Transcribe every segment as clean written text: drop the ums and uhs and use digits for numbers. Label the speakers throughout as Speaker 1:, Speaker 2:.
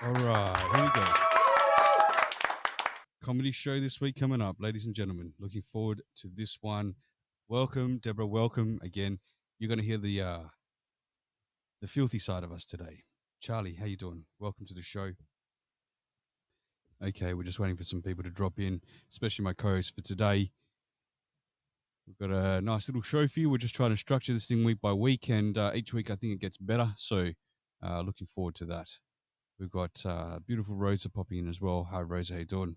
Speaker 1: All right, here we go. Comedy show this week coming up, ladies and gentlemen. Looking forward to this one. Welcome, Deborah. Welcome again. You're going to hear the filthy side of us today. Charlie, how you doing? Welcome to the show. Okay, we're just waiting for some people to drop in, especially my co-host for today. We've got a nice little show for you. We're just trying to structure this thing week by week, and each week I think it gets better. So looking forward to that. We've got beautiful Rosa popping in as well. Hi, Rosa. How you doing?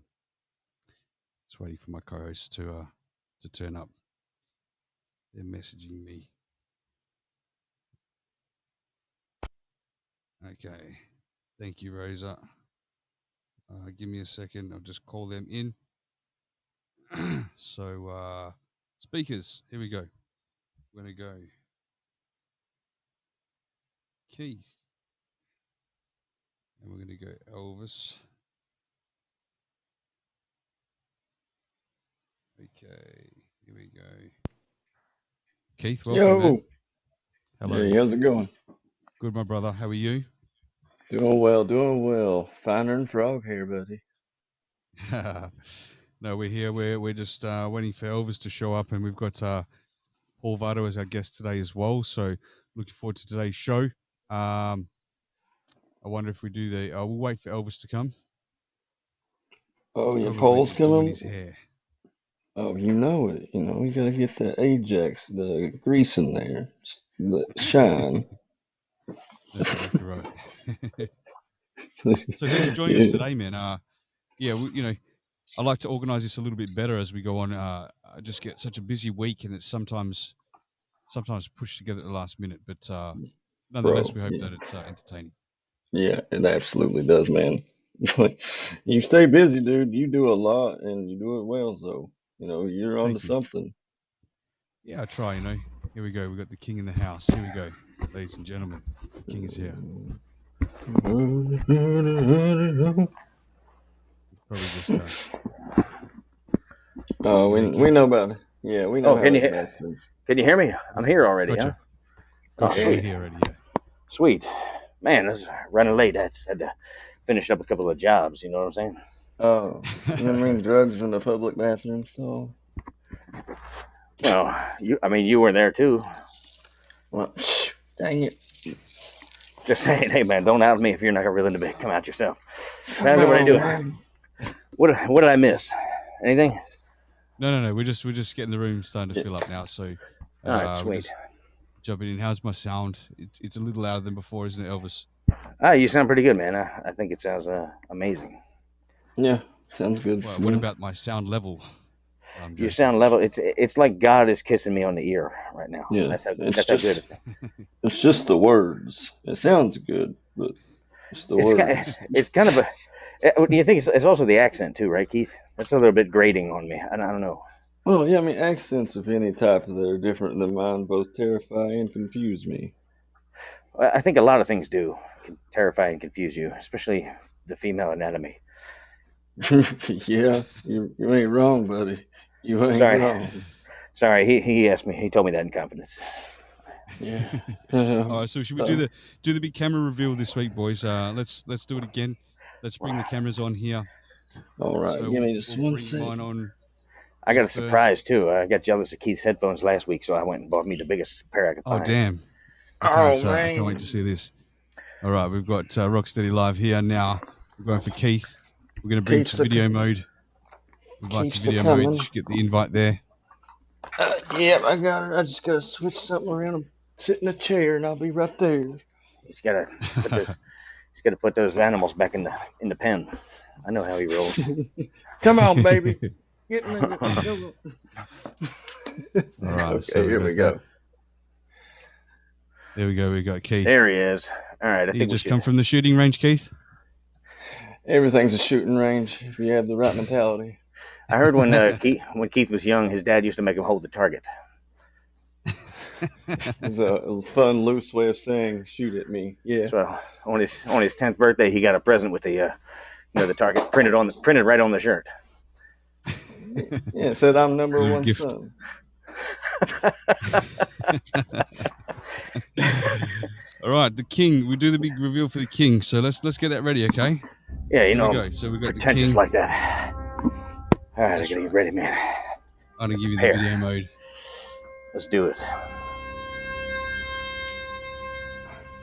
Speaker 1: Just waiting for my co-host to turn up. They're messaging me. Okay. Thank you, Rosa. Give me a second. I'll just call them in. So, speakers, here we go. We're going to go. Keith. And we're going to go Elvis. Okay, here we go. Keith, welcome, man. Hello.
Speaker 2: Hey, how's it going?
Speaker 1: Good, my brother. How are you?
Speaker 2: Doing well. Finer than frog hair, buddy.
Speaker 1: No, we're here. We're just waiting for Elvis to show up, and we've got Paul Vado as our guest today as well. So looking forward to today's show. I wonder if we do we'll wait for Elvis to come.
Speaker 2: Oh, your Paul's coming?
Speaker 1: His hair.
Speaker 2: Oh, you know it. You know, you gotta get the Ajax, the grease in there, the shine.
Speaker 1: That's exactly right. So thanks for joining us today, man. I like to organize this a little bit better as we go on. I just get such a busy week, and it's sometimes pushed together at the last minute. But nonetheless, we hope that it's entertaining.
Speaker 2: Yeah, it absolutely does, man. You stay busy, dude. You do a lot, and you do it well. So you're on to something.
Speaker 1: Yeah, I try. Here we go. We got the king in the house. Here we go, ladies and gentlemen. The king is here. Probably just.
Speaker 2: Oh, we know about it. Yeah, we know.
Speaker 3: Oh, can you hear me? I'm here already.
Speaker 1: Gotcha.
Speaker 3: Huh?
Speaker 1: Oh, sweet. Here already. Yeah.
Speaker 3: Sweet, man. This is running late. I just had to finish up a couple of jobs. You know what I'm saying?
Speaker 2: Oh, you mean drugs in the public bathroom stall?
Speaker 3: Well, you were there too.
Speaker 2: Well, dang it.
Speaker 3: Just saying, hey man, don't out me if you're not willing to come out yourself. How's everybody doing? What did I miss? Anything?
Speaker 1: No. We're just getting the room starting to fill up now. So,
Speaker 3: all right, sweet.
Speaker 1: Jumping in. How's my sound? It's a little louder than before, isn't it, Elvis?
Speaker 3: You sound pretty good, man. I think it sounds amazing.
Speaker 2: Yeah, sounds good.
Speaker 1: Well, what about my sound level?
Speaker 3: Your sound level, it's like God is kissing me on the ear right now.
Speaker 2: Yeah,
Speaker 3: that's how good it is.
Speaker 2: It's just the words. It sounds good, but it's the words.
Speaker 3: It's kind of do you think it's also the accent too, right, Keith? That's a little bit grating on me. I don't know.
Speaker 2: Well, yeah, accents of any type that are different than mine both terrify and confuse me.
Speaker 3: I think a lot of things do terrify and confuse you, especially the female anatomy.
Speaker 2: Yeah, you ain't wrong, buddy. You ain't wrong.
Speaker 3: Sorry, he asked me. He told me that in confidence.
Speaker 2: Yeah.
Speaker 1: All right, so should we do the big camera reveal this week, boys? Let's do it again. Let's bring the cameras on here.
Speaker 2: All right,
Speaker 1: so
Speaker 2: give me just one second.
Speaker 1: On
Speaker 3: I got a surprise too. I got jealous of Keith's headphones last week, so I went and bought me the biggest pair I could find.
Speaker 1: Oh damn!
Speaker 2: Man!
Speaker 1: I can't wait to see this. All right, we've got Roc Stedi live here now. We're going for Keith. We're going to bring to video mode. Invite to video mode. You should get the invite there.
Speaker 2: Yeah, I got it. I just got to switch something around and sit in a chair, and I'll be right there.
Speaker 3: He's got to put those animals back in the pen. I know how he rolls.
Speaker 2: Come on, baby. Get me. Go.
Speaker 1: All right.
Speaker 2: Okay,
Speaker 1: so
Speaker 2: here we go.
Speaker 1: There we go. We got Keith.
Speaker 3: There he is. All right. I think
Speaker 1: you just come from the shooting range, Keith?
Speaker 2: Everything's a shooting range if you have the right mentality.
Speaker 3: I heard when Keith was young, his dad used to make him hold the target.
Speaker 2: It's a fun, loose way of saying "shoot at me." Yeah.
Speaker 3: So on his 10th birthday, he got a present with the target printed right on the shirt.
Speaker 2: Yeah, it said I'm number one son.
Speaker 1: All right, the king. We do the big reveal for the king. So let's get that ready, okay?
Speaker 3: Yeah, you
Speaker 1: Here
Speaker 3: know,
Speaker 1: we go. So we got the
Speaker 3: pretentious
Speaker 1: king.
Speaker 3: like that. All right, I
Speaker 1: That's
Speaker 3: gotta
Speaker 1: right.
Speaker 3: get ready, man.
Speaker 1: I'm gonna give you the
Speaker 3: Here.
Speaker 1: video mode.
Speaker 3: Let's do it.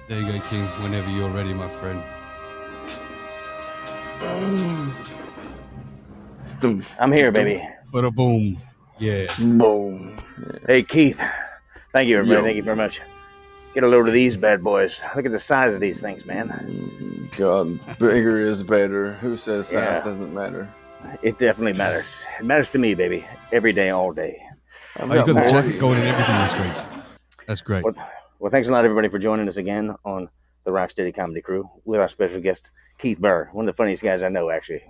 Speaker 1: There you go, king. Whenever you're ready, my friend.
Speaker 3: I'm here, baby.
Speaker 1: Bada boom. Yeah.
Speaker 2: Boom.
Speaker 3: Hey, Keith. Thank you, everybody.
Speaker 2: Yo.
Speaker 3: Thank you very much. Get a load of these bad boys. Look at the size of these things, man.
Speaker 2: God, bigger is better. Who says size
Speaker 3: Yeah.
Speaker 2: doesn't matter?
Speaker 3: It definitely matters. It matters to me, baby. Every day, all day.
Speaker 2: I've
Speaker 1: Oh, you got the
Speaker 2: more.
Speaker 1: jacket going and everything this week. That's great.
Speaker 3: Well, thanks a lot, everybody, for joining us again on the Roc Stedi Comedy Crew with our special guest, Keith Burr, one of the funniest guys I know, actually.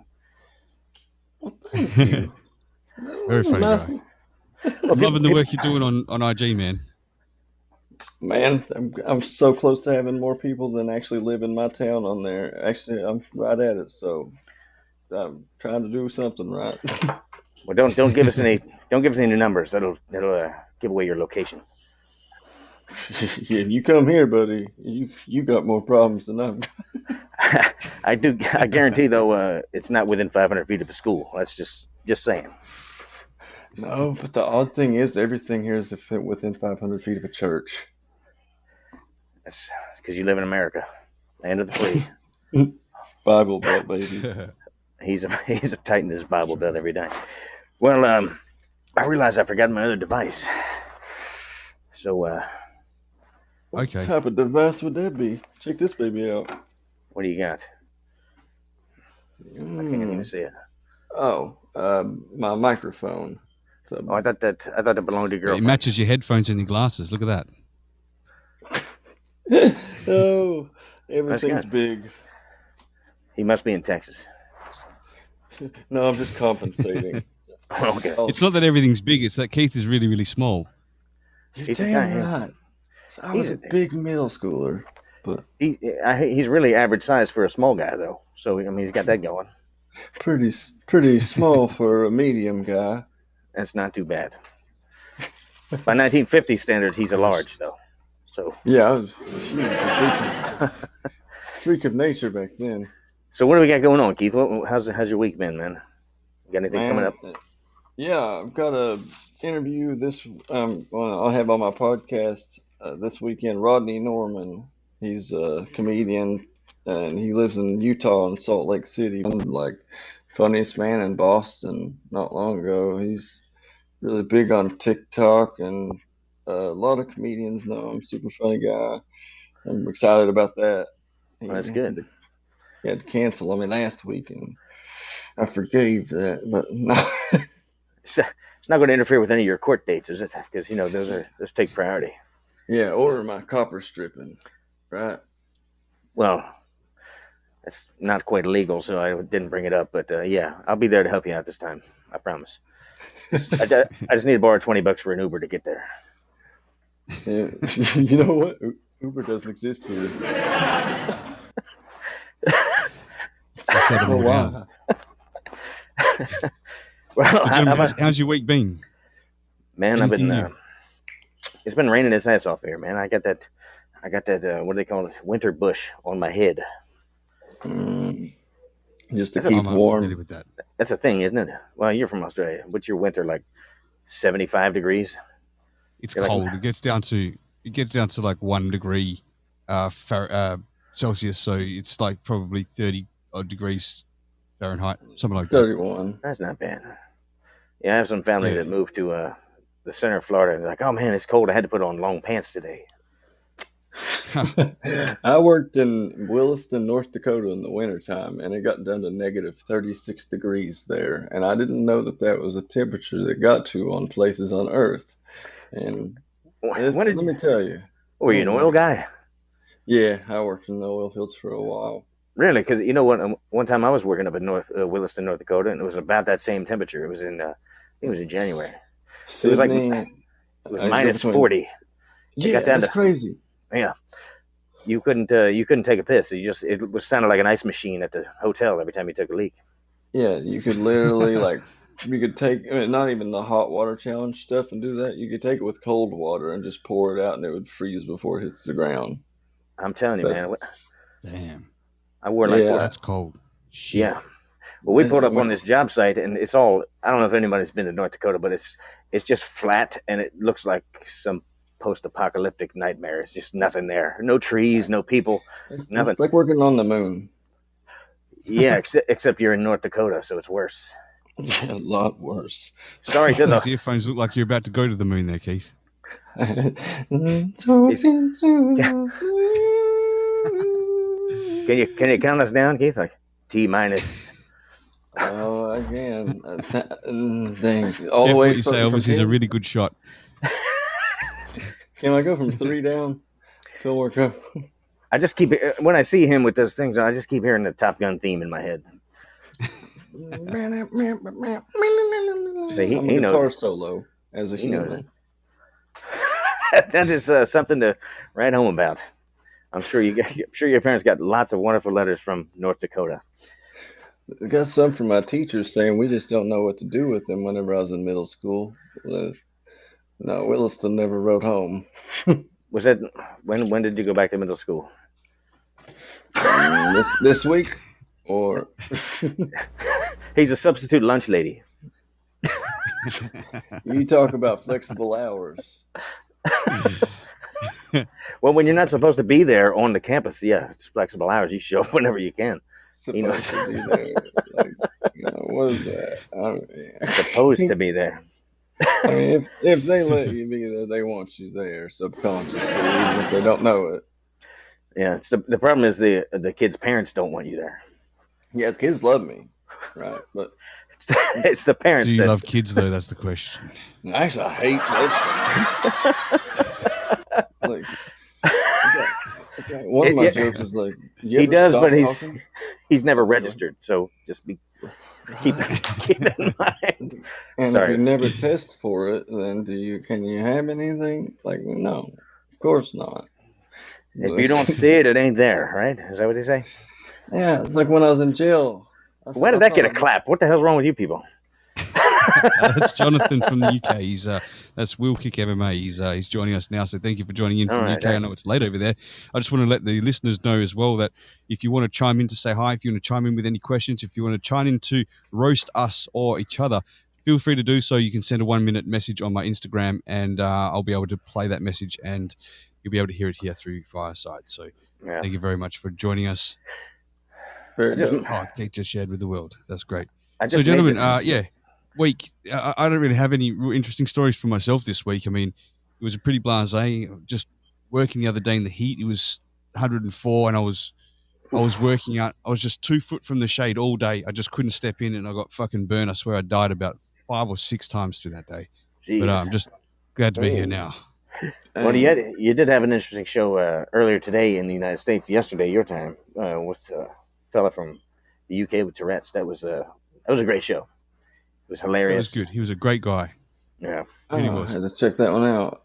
Speaker 2: Well, thank you.
Speaker 1: Very funny guy.
Speaker 3: Well,
Speaker 1: I'm loving the work you're doing on IG, man.
Speaker 2: Man, I'm so close to having more people than actually live in my town on there. Actually, I'm right at it, so I'm trying to do something right.
Speaker 3: Well, don't give us any new numbers. That'll give away your location.
Speaker 2: Yeah, you come here, buddy. You got more problems than I've got.
Speaker 3: I do. I guarantee, though, it's not within 500 feet of a school. That's just saying.
Speaker 2: No, but the odd thing is, everything here is within 500 feet of a church.
Speaker 3: That's because you live in America, land of the free.
Speaker 2: Bible Belt, baby.
Speaker 3: He's a tighten his Bible belt every day. Well, I realized I forgot my other device. So,
Speaker 2: What
Speaker 1: Okay.
Speaker 2: type of device would that be? Check this baby out.
Speaker 3: what do you got? I can't even see it.
Speaker 2: Oh, my microphone. So,
Speaker 3: Oh, I thought that belonged to your
Speaker 1: It
Speaker 3: girlfriend.
Speaker 1: matches your headphones and your glasses. Look at that.
Speaker 2: oh, everything's
Speaker 3: good.
Speaker 2: big.
Speaker 3: He must be in Texas.
Speaker 2: No, I'm just compensating.
Speaker 3: Okay.
Speaker 2: Oh,
Speaker 1: It's not that everything's big. It's that Keith is really, really small.
Speaker 2: you're
Speaker 3: he's a
Speaker 2: damn
Speaker 3: tiny-
Speaker 2: right. So I was
Speaker 3: he's
Speaker 2: a big middle schooler, but
Speaker 3: He's really average size for a small guy, though. So I mean, he's got that going.
Speaker 2: pretty small for a medium guy.
Speaker 3: That's not too bad. By 1950 standards, he's a large, though. So
Speaker 2: Yeah, I was a freak of nature back then.
Speaker 3: So what do we got going on, Keith? How's your week been, man? You got anything coming up?
Speaker 2: Yeah, I've got a interview this. I'll have on my podcast this weekend. Rodney Norman. He's a comedian, and he lives in Utah and Salt Lake City. Like funniest man in Boston not long ago. He's really big on TikTok, and a lot of comedians know him. Super funny guy. I'm excited about that.
Speaker 3: Well, that's good.
Speaker 2: He had to cancel on me last week, and I forgave that, but no.
Speaker 3: It's not going to interfere with any of your court dates, is it? Because those take priority.
Speaker 2: Yeah, or my copper stripping, right?
Speaker 3: Well, that's not quite illegal, so I didn't bring it up. But yeah, I'll be there to help you out this time. I promise. I just need to borrow $20 for an Uber to get there.
Speaker 2: Yeah. You know what? Uber doesn't exist here.
Speaker 1: Oh,
Speaker 2: wow.
Speaker 3: Well,
Speaker 1: How's your week been?
Speaker 3: man, I've
Speaker 1: anything
Speaker 3: been.
Speaker 1: new?
Speaker 3: It's been raining its ass off here, man. I got that. What do they call it? Winter bush on my head.
Speaker 2: Just to
Speaker 3: That's
Speaker 2: keep
Speaker 1: I'm
Speaker 2: warm.
Speaker 1: familiar with that.
Speaker 3: That's a thing, isn't it? Well, you're from Australia. What's your winter like? 75 degrees.
Speaker 1: It's
Speaker 3: You're like-
Speaker 1: cold. It gets down to like 1 degree Celsius, so it's like probably 30 odd degrees Fahrenheit, something like that.
Speaker 2: 31.
Speaker 3: That's not bad. Yeah, I have some family
Speaker 1: Yeah.
Speaker 3: that moved to the center of Florida, and they're like, "Oh man, it's cold. I had to put on long pants today."
Speaker 2: I worked in Williston, North Dakota in the wintertime, and it got down to negative 36 degrees there. And I didn't know that was a temperature that got to on places on Earth. And let me tell you.
Speaker 3: Were you an oil guy?
Speaker 2: Yeah, I worked in the oil fields for a while.
Speaker 3: Really? Because you know what? One time I was working up in Williston, North Dakota, and it was about that same temperature. It was in, I think it was in January.
Speaker 2: Sydney,
Speaker 3: It was minus 40.
Speaker 2: Yeah,
Speaker 3: got down
Speaker 2: that's
Speaker 3: to-
Speaker 2: crazy.
Speaker 3: Yeah, you couldn't take a piss. It was sounded like an ice machine at the hotel every time you took a leak.
Speaker 2: Yeah, you could literally like You could take, I mean, not even the hot water challenge stuff and do that. You could take it with cold water and just pour it out, and it would freeze before it hits the ground.
Speaker 3: I'm telling you, man.
Speaker 2: That's
Speaker 1: Damn,
Speaker 3: I wore like
Speaker 2: yeah.
Speaker 1: that's cold. Shit.
Speaker 3: Yeah. Well, we pulled up on
Speaker 2: When-
Speaker 3: this job site, and it's all. I don't know if anybody's been to North Dakota, but it's just flat, and it looks like some post-apocalyptic nightmare. It's just nothing there. No trees, no people, nothing.
Speaker 2: It's like working on the moon.
Speaker 3: Yeah, except you're in North Dakota, so it's worse.
Speaker 2: A lot worse.
Speaker 3: Sorry to
Speaker 1: Those
Speaker 3: the.
Speaker 1: earphones look like you're about to go to the moon there, Keith.
Speaker 2: Talking to the moon.
Speaker 3: Can you count us down, Keith? Like T minus.
Speaker 2: Oh, again. Dang. All the
Speaker 1: Careful
Speaker 2: way
Speaker 1: what you say,
Speaker 2: from
Speaker 1: Elvis. He's a
Speaker 2: 10?
Speaker 1: really good shot.
Speaker 2: Can I go from 3 down? Phil, work up.
Speaker 3: I just keep when I see him with those things, I just keep hearing the Top Gun theme in my head.
Speaker 2: So
Speaker 3: he
Speaker 2: I'm a
Speaker 3: knows
Speaker 2: guitar
Speaker 3: it.
Speaker 2: solo as a
Speaker 3: He knows
Speaker 2: human.
Speaker 3: That is something to write home about. I'm sure your parents got lots of wonderful letters from North Dakota.
Speaker 2: I got some from my teachers saying we just don't know what to do with them whenever I was in middle school. No, Williston never wrote home.
Speaker 3: Was that when did you go back to middle school?
Speaker 2: This week? Or
Speaker 3: He's a substitute lunch lady.
Speaker 2: you talk about flexible hours.
Speaker 3: Well, when you're not supposed to be there on the campus, yeah, it's flexible hours. You show up whenever you can.
Speaker 2: Supposed to be there. Like, what is that?
Speaker 3: Supposed to be there.
Speaker 2: I mean, if they let you be there, they want you there subconsciously, even if they don't know it.
Speaker 3: Yeah, it's the problem is the kids' parents don't want you there.
Speaker 2: Yeah, the kids love me, right? But
Speaker 3: It's the parents.
Speaker 1: Do you
Speaker 3: that,
Speaker 1: love kids, though? That's the question.
Speaker 2: actually, I hate most of them. Like, okay, one of my jokes is like,
Speaker 3: he does, but he's never registered. So just keep that in mind.
Speaker 2: And
Speaker 3: Sorry.
Speaker 2: if you never test for it, then can you have anything? Like, no, of course not.
Speaker 3: If you don't see it, it ain't there, right? Is that what they say?
Speaker 2: Yeah, it's like when I was in jail.
Speaker 3: Why did that get a clap? What the hell's wrong with you people?
Speaker 1: That's Jonathan from the UK. He's that's Will Kick MMA. He's joining us now. So thank you for joining in from the UK. I know it's late over there. I just want to let the listeners know as well that if you want to chime in to say hi, if you want to chime in with any questions, if you want to chime in to roast us or each other, feel free to do so. You can send a 1-minute message on my Instagram, and I'll be able to play that message, and you'll be able to hear it here through Fireside. So thank you very much for joining us. Kate just shared with the world. That's great. So, gentlemen, week. I don't really have any real interesting stories for myself this week. I mean, it was a pretty blasé. Just working the other day in the heat. It was 104, and I was working out. I was just 2 foot from the shade all day. I just couldn't step in, and I got fucking burned. I swear I died about 5 or 6 times through that day. Jeez. But I'm just glad to be here now.
Speaker 3: Well, you did have an interesting show earlier today in the United States. Yesterday, your time, with a fella from the UK with Tourette's. That was a great show. It was hilarious.
Speaker 1: It was good. He was a great guy.
Speaker 3: Yeah,
Speaker 2: I had to check that one out.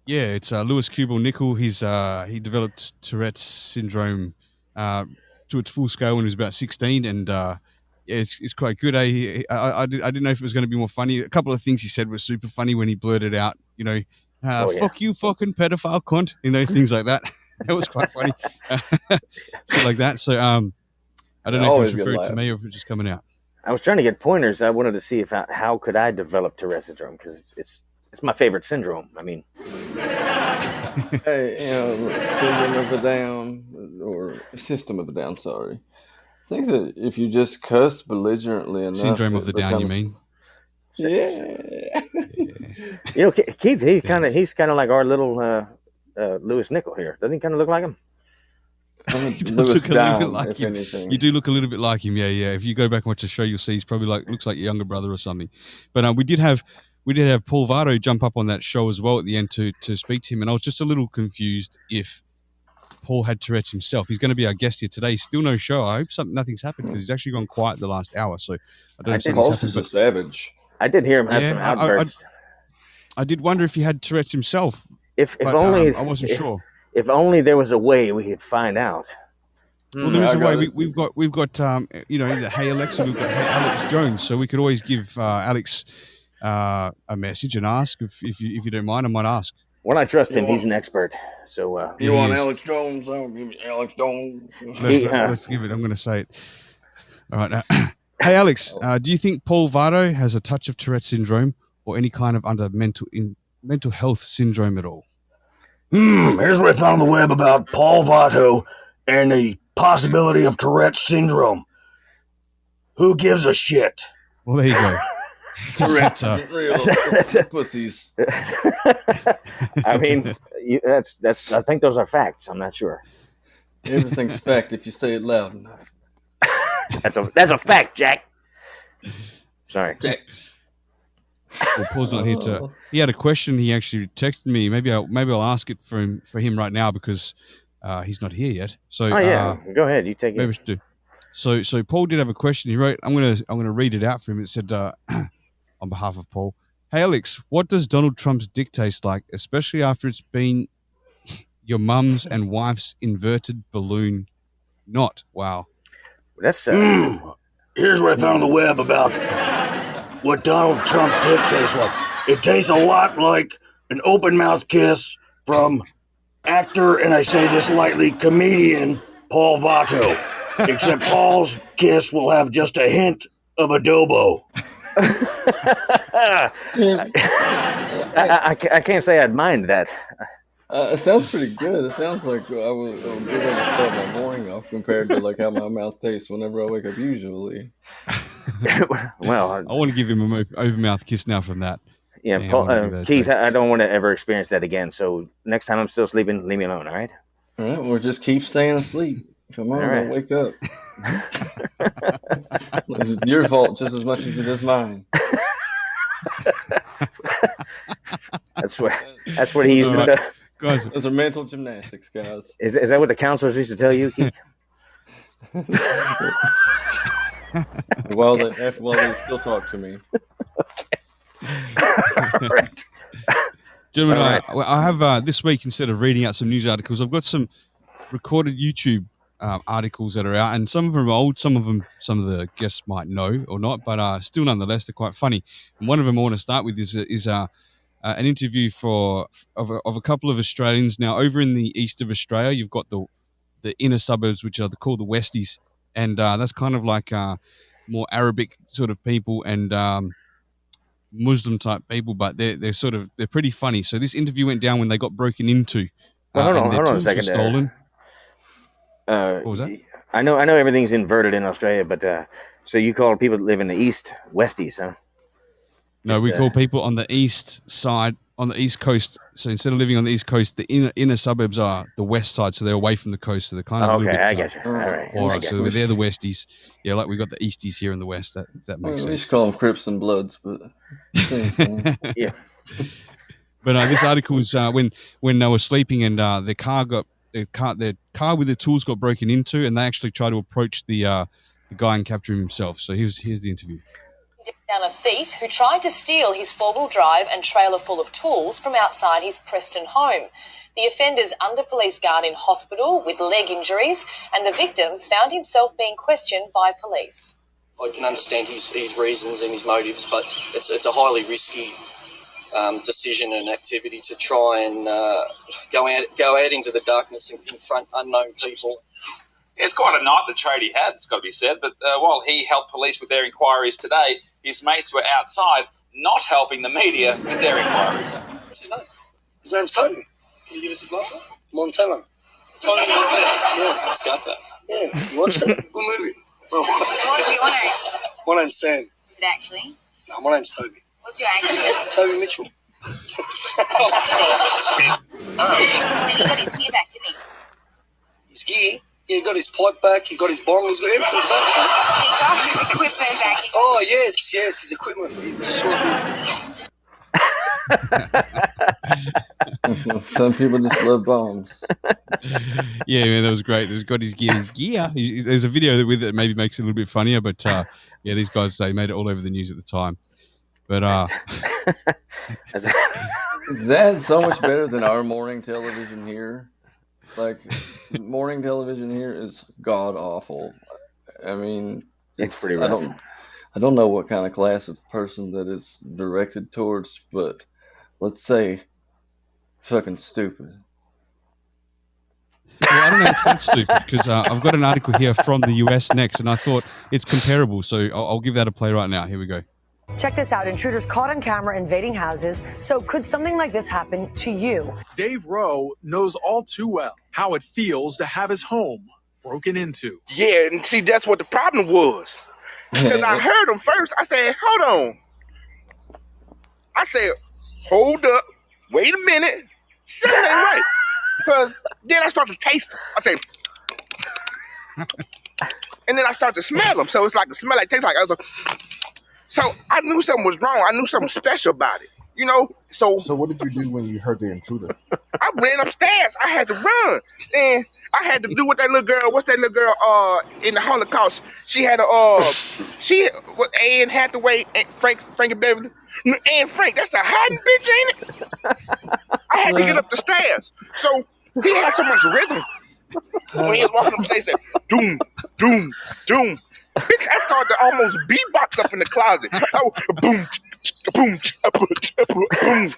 Speaker 1: Yeah, it's Lewis Kubel-Nickel. He developed Tourette's syndrome to its full scale when he was about 16, and it's quite good. I didn't know if it was going to be more funny. A couple of things he said were super funny when he blurted out, fuck you, fucking pedophile cunt, things like that. That was quite funny, shit like that. So I don't know if it was referring to me or if it was just coming out.
Speaker 3: I was trying to get pointers. I wanted to see how could I develop Tourette's syndrome, because it's my favorite syndrome. I mean,
Speaker 2: hey, syndrome of the Down, or system of the Down. Sorry, I think that if you just cuss belligerently enough,
Speaker 1: syndrome of the Down. You mean?
Speaker 2: Yeah.
Speaker 3: Keith, he's kind of like our little Lewis Nickel here. Doesn't he kind of look like him?
Speaker 2: Lewis Down, like if anything.
Speaker 1: You do look a little bit like him, yeah. If you go back and watch the show, you'll see he's probably looks like your younger brother or something. But we did have Paul Vardo jump up on that show as well at the end to speak to him, and I was just a little confused if Paul had Tourette's himself. He's going to be our guest here today. Still no show. I hope nothing's happened, because he's actually gone quiet the last hour. So I don't know.
Speaker 2: Paul's just a savage.
Speaker 3: I did hear him have some outbursts.
Speaker 1: I did wonder if he had Tourette's himself.
Speaker 3: If only
Speaker 1: I wasn't sure.
Speaker 3: If only there was a way we could find out.
Speaker 1: Well, there is
Speaker 2: I
Speaker 1: a way.
Speaker 2: got it.
Speaker 1: We've got the Hey Alexa, we've got Hey Alex Jones, so we could always give Alex a message and ask if you don't mind. I might ask.
Speaker 3: Well, I trust him.
Speaker 2: You
Speaker 3: He's
Speaker 2: want,
Speaker 3: an expert. So
Speaker 2: you
Speaker 1: Yeah, he
Speaker 2: want
Speaker 1: is.
Speaker 2: Alex Jones? I'll give you Alex Jones.
Speaker 1: Let's give it. I'm going to say it. All right. Hey Alex, do you think Paul Vardo has a touch of Tourette syndrome or any kind of mental health syndrome at all?
Speaker 4: Here's what I found on the web about Paul Vardo and the possibility of Tourette's syndrome. Who gives a shit?
Speaker 1: Well, there you go.
Speaker 2: Tourette, get real pussies.
Speaker 3: I mean, that's. I think those are facts. I'm not sure.
Speaker 2: Everything's fact if you say it loud enough.
Speaker 3: That's a fact, Jack. Sorry.
Speaker 2: Jack.
Speaker 1: Well, Paul's not here to. He had a question. He actually texted me. Maybe I'll ask it for him right now because he's not here yet. So
Speaker 3: Go ahead. You take
Speaker 1: maybe
Speaker 3: it.
Speaker 1: we should do. So Paul did have a question. He wrote. I'm gonna read it out for him. It said on behalf of Paul. Hey Alex, what does Donald Trump's dick taste like, especially after it's been your mum's and wife's inverted balloon knot? Wow.
Speaker 3: That's
Speaker 4: Here's what I found on the web about what Donald Trump's dick tastes like. It tastes a lot like an open mouth kiss from actor, and I say this lightly, comedian Paul Vardo. Except Paul's kiss will have just a hint of adobo.
Speaker 3: I can't say I'd mind that.
Speaker 2: It sounds pretty good. It sounds like I would be able to start my morning off compared to like how my mouth tastes whenever I wake up usually.
Speaker 3: Well,
Speaker 1: I want to give him an open mouth kiss now from that.
Speaker 3: yeah,
Speaker 1: Yeah, I
Speaker 3: Paul,
Speaker 1: wanna give that a
Speaker 3: Keith,
Speaker 1: taste.
Speaker 3: I don't want to ever experience that again. So next time I'm still sleeping, leave me alone. All right.
Speaker 2: All right, well, just keep staying asleep. Come on,
Speaker 3: All right.
Speaker 2: don't wake up. It's your fault just as much as it is mine.
Speaker 3: That's what he used to tell.
Speaker 1: Guys,
Speaker 2: Those are mental gymnastics, guys.
Speaker 3: Is that what the counselors used to tell you, Keith?
Speaker 2: While they still talk to me.
Speaker 3: All right.
Speaker 1: gentlemen,
Speaker 3: All right.
Speaker 1: I have this week, instead of reading out some news articles, I've got some recorded YouTube articles that are out, and some of them are old, some of the guests might know or not, but still nonetheless they're quite funny. And one of them I want to start with is an interview of a couple of Australians. Now, over in the east of Australia, you've got the inner suburbs, which are called the Westies, and that's kind of like more Arabic sort of people and Muslim type people, but they're pretty funny. So this interview went down when they got broken into.
Speaker 3: Well, hold on a
Speaker 1: tools were
Speaker 3: second.
Speaker 1: stolen.
Speaker 3: What
Speaker 1: was that?
Speaker 3: I know everything's inverted in Australia, but so you call people that live in the east Westies, huh?
Speaker 1: No, we call people on the east side, on the east coast. So instead of living on the east coast, the inner suburbs are the west side, so they're away from the coast. So they're kind of
Speaker 3: Okay, I get you. All right.
Speaker 1: All
Speaker 3: I
Speaker 1: right,
Speaker 3: get
Speaker 1: so
Speaker 3: you.
Speaker 1: they're the Westies. Yeah, like we got the Easties here in the west. That
Speaker 2: Well,
Speaker 1: makes
Speaker 2: we used
Speaker 1: sense.
Speaker 2: to call them Crips and Bloods, but same thing.
Speaker 3: Yeah.
Speaker 1: But this article is when they were sleeping and their car with the tools got broken into, and they actually tried to approach the guy and capture him himself. So here's the interview.
Speaker 5: Down a thief who tried to steal his four-wheel drive and trailer full of tools from outside his Preston home. The offender's under police guard in hospital with leg injuries, and the victims found himself being questioned by police.
Speaker 6: I can understand his reasons and his motives, but it's a highly risky decision and activity to try and go out into the darkness and confront unknown people.
Speaker 7: It's quite a night the tradie had, it's got to be said, but while he helped police with their inquiries today, his mates were outside not helping the media with their inquiries.
Speaker 6: What's his name? His name's Tony. Can you give us his last name? Montana. Tony Montana? Yeah. Scarface. Yeah. You watched that? Good movie. Well,
Speaker 8: What's your name?
Speaker 6: my name's Sam.
Speaker 8: Is it actually?
Speaker 6: No, my name's Toby.
Speaker 8: What's your accent?
Speaker 6: Toby Mitchell.
Speaker 8: And he got his gear back, didn't he?
Speaker 6: His gear? Yeah, he got his pipe back, he got his bong, he's got everything back.
Speaker 8: He got his equipment back.
Speaker 6: Oh, yes, his equipment. He's sure.
Speaker 2: Some people just love bombs.
Speaker 1: Yeah, man, that was great. He's got his gear. There's a video with it maybe makes it a little bit funnier, but yeah, these guys, they made it all over the news at the time. But
Speaker 2: That's so much better than our morning television here. Like, morning television here is god awful. I mean,
Speaker 3: It's pretty
Speaker 2: I
Speaker 3: rough.
Speaker 2: don't know what kind of class of person that is directed towards, but let's say fucking stupid.
Speaker 1: Well, I don't know if that's stupid because I've got an article here from the US next, and I thought it's comparable. So I'll give that a play right now. Here we go.
Speaker 9: Check this out. Intruders caught on camera invading houses. So could something like this happen to you?
Speaker 10: Dave Rowe knows all too well how it feels to have his home broken into.
Speaker 11: Yeah, and see, that's what the problem was. Because I heard him first. I said, hold on. I said, hold up. Wait a minute. Something ain't right. Because then I start to taste them. I say, and then I start to smell them. So it's like a smell like tastes like other. So I knew something was wrong. I knew something special about it. You know? So
Speaker 12: what did you do when you heard the intruder?
Speaker 11: I ran upstairs. I had to run. And I had to do what that little girl, what's that little girl in the Holocaust? She had Anne Hathaway, Frank and Beverly. Anne Frank, that's a hiding bitch, ain't it? I had to get up the stairs. So he had so much rhythm. When he was walking upstairs, he said, doom, doom, doom. Bitch, I started to almost beatbox up in the closet. Oh, boom, boom, boom.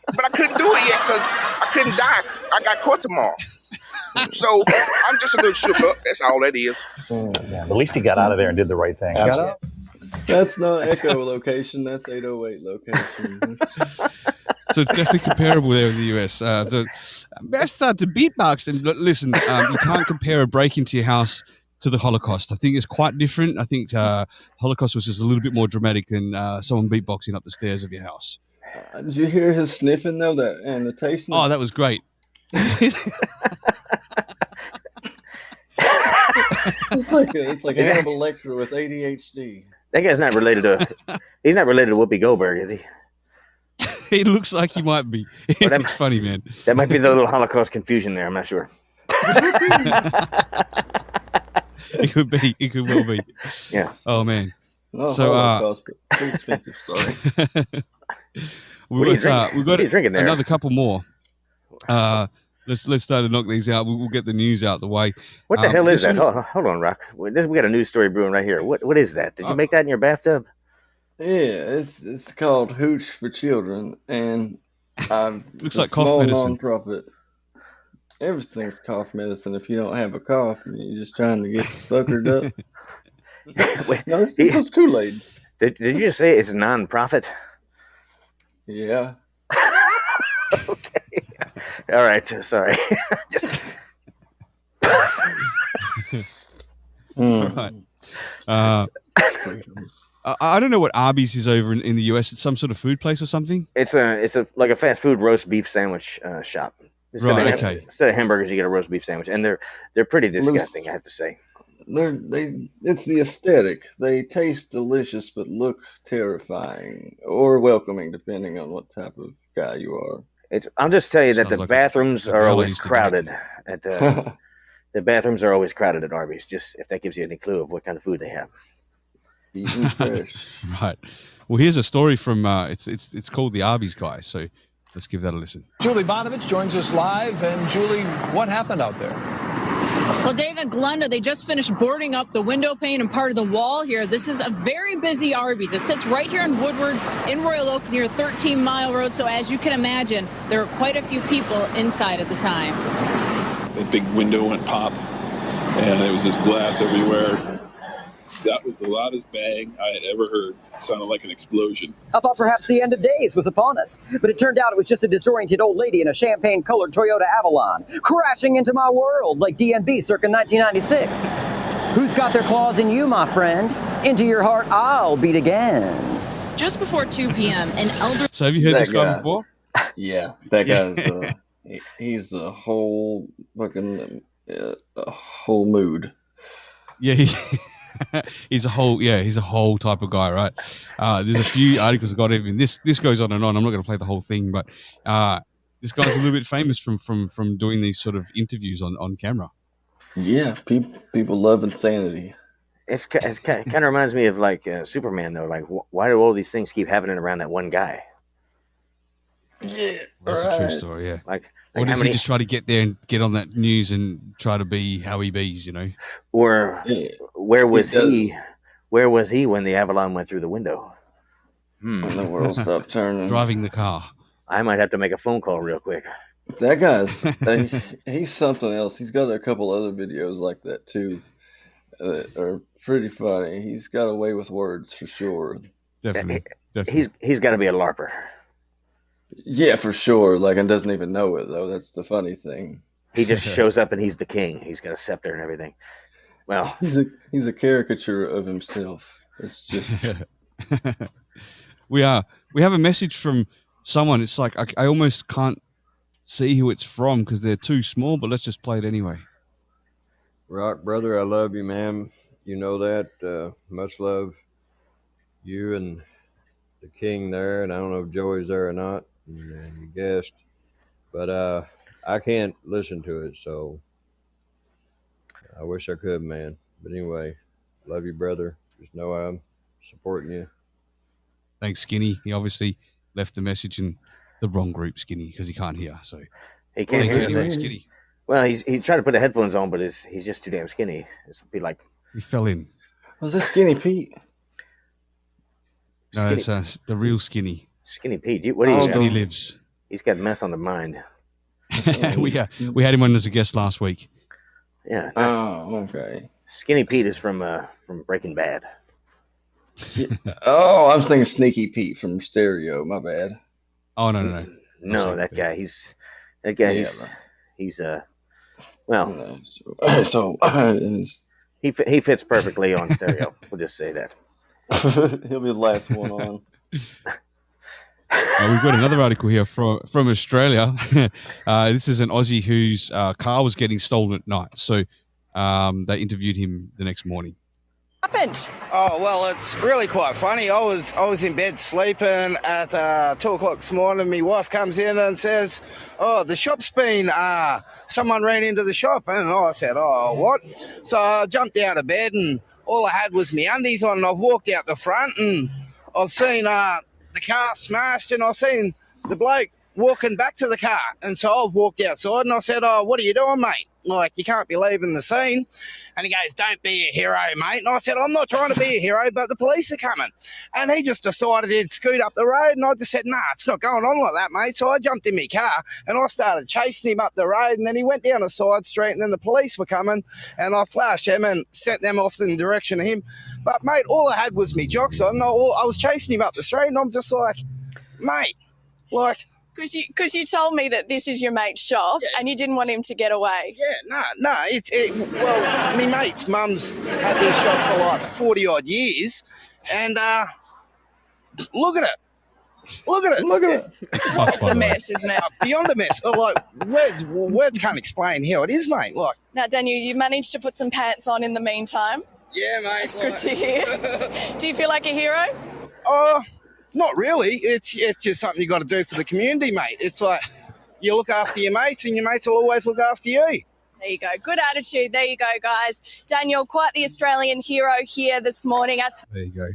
Speaker 11: But I couldn't do it yet because I couldn't die. I got caught tomorrow. So I'm just a little shook up. That's all that is.
Speaker 13: Yeah, at least he got out of there and did the right thing.
Speaker 2: That's not echolocation. That's 808 location.
Speaker 1: So it's definitely comparable there in the US. Best start to beatbox. And listen, you can't compare a break into your house to the Holocaust. I think it's quite different. I think Holocaust was just a little bit more dramatic than someone beatboxing up the stairs of your house.
Speaker 2: Did you hear his sniffing though? And the tasting?
Speaker 1: Oh, that was great.
Speaker 2: It's like Hannibal Lecter with ADHD.
Speaker 3: That guy's not related to. He's not related to Whoopi Goldberg, is he?
Speaker 1: He looks like he might be. It's funny, man.
Speaker 3: That might be the little Holocaust confusion there. I'm not sure.
Speaker 1: It could be. It could well be.
Speaker 3: Yeah.
Speaker 1: Oh man.
Speaker 2: No,
Speaker 1: so
Speaker 2: Holocaust, but too expensive. Sorry.
Speaker 1: we've got
Speaker 3: there?
Speaker 1: Another couple more. Let's start to knock these out. We'll get the news out the way.
Speaker 3: What the hell is that? Hold on, Rock. We got a news story brewing right here. What is that? Did you make that in your bathtub?
Speaker 2: Yeah, it's called Hooch for Children, and
Speaker 1: looks like cough medicine.
Speaker 2: Nonprofit. Everything's cough medicine. If you don't have a cough and you're just trying to get fuckered up. No, this is Kool-Aids.
Speaker 3: Did you just say it's a non-profit?
Speaker 2: Yeah.
Speaker 3: Okay. All right. Sorry. Just.
Speaker 1: All right. I don't know what Arby's is over in the US. It's some sort of food place or something.
Speaker 3: It's like a fast food roast beef sandwich shop.
Speaker 1: Okay.
Speaker 3: Instead of hamburgers, you get a roast beef sandwich, and they're pretty disgusting, I have to say.
Speaker 2: It's the aesthetic. They taste delicious but look terrifying or welcoming, depending on what type of guy you are.
Speaker 3: I'll just tell you that the
Speaker 1: like
Speaker 3: bathrooms are always
Speaker 1: used to
Speaker 3: crowded. The bathrooms are always crowded at Arby's. Just if that gives you any clue of what kind of food they have.
Speaker 2: Eating fresh.
Speaker 1: Right. Well, here's a story from it's called The Arby's Guy. So let's give that a listen.
Speaker 14: Julie Bonovich joins us live. And Julie, what happened out there?
Speaker 15: Well, Dave and Glenda, they just finished boarding up the window pane and part of the wall here. This is a very busy Arby's. It sits right here in Woodward in Royal Oak near 13 Mile Road. So as you can imagine, there are quite a few people inside at the time.
Speaker 16: A big window went pop, and there was this glass everywhere. That was the loudest bang I had ever heard. It sounded like an explosion.
Speaker 17: I thought perhaps the end of days was upon us, but it turned out it was just a disoriented old lady in a champagne-colored Toyota Avalon, crashing into my world like DMB circa 1996. Who's got their claws in you, my friend? Into your heart I'll beat again.
Speaker 15: Just before 2 p.m., an elder...
Speaker 1: So have you heard this guy before?
Speaker 2: Yeah, that guy's he's a whole fucking a whole mood.
Speaker 1: Yeah, he's a whole type of guy, right? There's a few articles I got even. This goes on and on. I'm not going to play the whole thing, but this guy's a little bit famous from doing these sort of interviews on camera.
Speaker 2: Yeah, people love insanity.
Speaker 3: It kind of reminds me of like Superman, though. Like, why do all these things keep happening around that one guy?
Speaker 2: Yeah,
Speaker 1: That's a true story. Yeah.
Speaker 3: Like
Speaker 1: Or
Speaker 3: how
Speaker 1: does he
Speaker 3: many,
Speaker 1: just try to get there and get on that news and try to be how he bees?
Speaker 3: or
Speaker 2: Yeah,
Speaker 3: where was
Speaker 2: does.
Speaker 3: he? Where was he when the Avalon went through the window?
Speaker 2: And the world stopped turning.
Speaker 1: Driving the car.
Speaker 3: I might have to make a phone call real quick.
Speaker 2: That guy's he's something else. He's got a couple other videos like that too that are pretty funny. He's got a way with words for sure.
Speaker 1: Definitely.
Speaker 3: He's got to be a LARPer.
Speaker 2: Yeah, for sure. Like, and doesn't even know it though. That's the funny thing.
Speaker 3: He just shows up and he's the king. He's got a scepter and everything. Well,
Speaker 2: he's a caricature of himself. It's just
Speaker 1: we have a message from someone. It's like I almost can't see who it's from because they're too small, but let's just play it anyway.
Speaker 18: Rock, brother, I love you, man. You know that. Much love, you and the king there, and I don't know if Joey's there or not, and you guessed, but I can't listen to it, so I wish I could, man. But anyway, love you, brother. Just know I'm supporting you.
Speaker 1: Thanks, Skinny. He obviously left the message in the wrong group, Skinny, because he can't hear. So
Speaker 3: he can't hear
Speaker 1: anyway, Skinny.
Speaker 3: Well, he's trying to put the headphones on, but he's just too damn skinny. It's be like
Speaker 1: he fell in.
Speaker 2: Was this Skinny Pete?
Speaker 1: No, it's the real Skinny.
Speaker 3: Skinny Pete. What do you?
Speaker 1: Skinny lives.
Speaker 3: He's got meth on the mind.
Speaker 1: we had him on as a guest last week.
Speaker 3: Yeah.
Speaker 2: Oh, okay.
Speaker 3: Skinny Pete is from Breaking Bad.
Speaker 2: Oh, I was thinking Sneaky Pete from Stereo. My bad.
Speaker 1: Oh no.
Speaker 3: No, that guy. He's well.
Speaker 2: So
Speaker 3: he fits perfectly on Stereo. We'll just say that.
Speaker 2: He'll be the last one on.
Speaker 1: We've got another article here from Australia. This is an Aussie whose car was getting stolen at night. So they interviewed him the next morning.
Speaker 19: Happened? Oh, well, it's really quite funny. I was in bed sleeping at 2 o'clock this morning. My wife comes in and says, "Oh, the shop's been, someone ran into the shop." And I said, "Oh, what?" So I jumped out of bed and all I had was my undies on, and I walked out the front and I've seen the car smashed, and I've seen the bloke walking back to the car. And so I've walked outside and I said, "Oh, what are you doing, mate? Like, you can't be leaving the scene." And he goes, "Don't be a hero, mate." And I said, "I'm not trying to be a hero, but the police are coming." And he just decided he'd scoot up the road, and I just said, "Nah, it's not going on like that, mate." So I jumped in my car and I started chasing him up the road, and then he went down a side street, and then the police were coming, and I flashed them and sent them off in the direction of him. But, mate, all I had was me jocks on. I was chasing him up the street, and I'm just like, mate, like...
Speaker 20: Because you told me that this is your mate's shop, and you didn't want him to get away.
Speaker 19: Yeah, no. Well, my mate's mum's had this shop for like 40 odd years, and look at it.
Speaker 20: It's a mess, isn't it?
Speaker 19: Beyond a mess. Like, words can't explain how it is, mate. Like,
Speaker 20: Now, Daniel, you managed to put some pants on in the meantime.
Speaker 19: Yeah, mate.
Speaker 20: It's good to hear. Do you feel like a hero?
Speaker 19: Not really. It's just something you got to do for the community, mate. It's like you look after your mates, and your mates will always look after you.
Speaker 20: There you go. Good attitude. There you go, guys. Daniel, quite the Australian hero here this morning.
Speaker 1: There you go.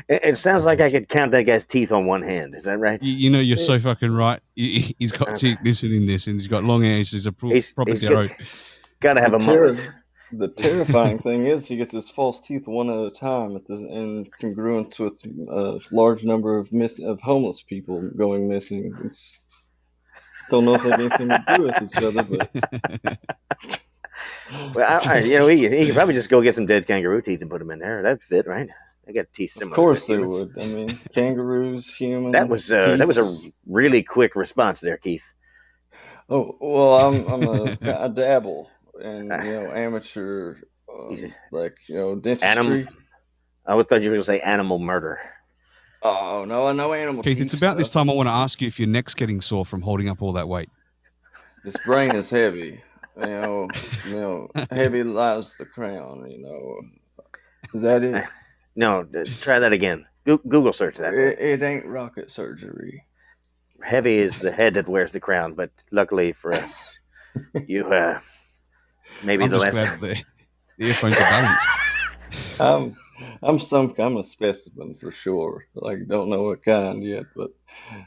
Speaker 3: It sounds like I could count that guy's teeth on one hand. Is that right?
Speaker 1: You know, you're so fucking right. He's got teeth this and in this, and he's got long hair. He's a proper hero.
Speaker 3: Got to have a mullet.
Speaker 2: The terrifying thing is he gets his false teeth one at a time in congruence with a large number of homeless people going missing. Don't know if they have anything to do with each other, but...
Speaker 3: Well, he could probably just go get some dead kangaroo teeth and put them in there. That'd fit, right? They got teeth similar.
Speaker 2: Of course they would. I mean, kangaroos, humans.
Speaker 3: That was a really quick response there, Keith.
Speaker 2: Oh well, I dabble in amateur dentistry.
Speaker 3: I thought you were going to say animal murder.
Speaker 2: Oh no, no animal.
Speaker 1: Keith, it's about this time I want to ask you if your neck's getting sore from holding up all that weight.
Speaker 2: This brain is heavy. Heavy lies the crown. Is that it?
Speaker 3: No, try that again. Google search that.
Speaker 2: It ain't rocket surgery.
Speaker 3: Heavy is the head that wears the crown, but luckily for us, you maybe
Speaker 1: I'm
Speaker 3: the
Speaker 1: just
Speaker 3: last.
Speaker 1: glad the earphones are balanced.
Speaker 2: I'm a specimen for sure. Like, don't know what kind yet, but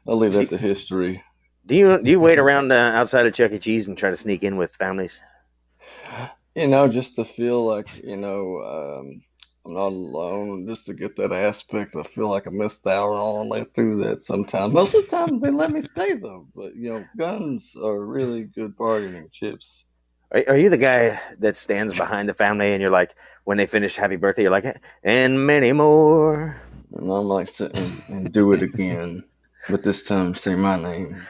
Speaker 2: I'll leave that to history.
Speaker 3: Do you wait around outside of Chuck E. Cheese and try to sneak in with families?
Speaker 2: Just to feel like, I'm not alone, just to get that aspect. I feel like I missed out on the way through that sometimes. Most of the time, they let me stay, though. But, guns are really good bargaining chips.
Speaker 3: Are you the guy that stands behind the family and you're like, when they finish Happy Birthday, you're like, and many more?
Speaker 2: And I'm like, sitting and do it again. But this time, say my name.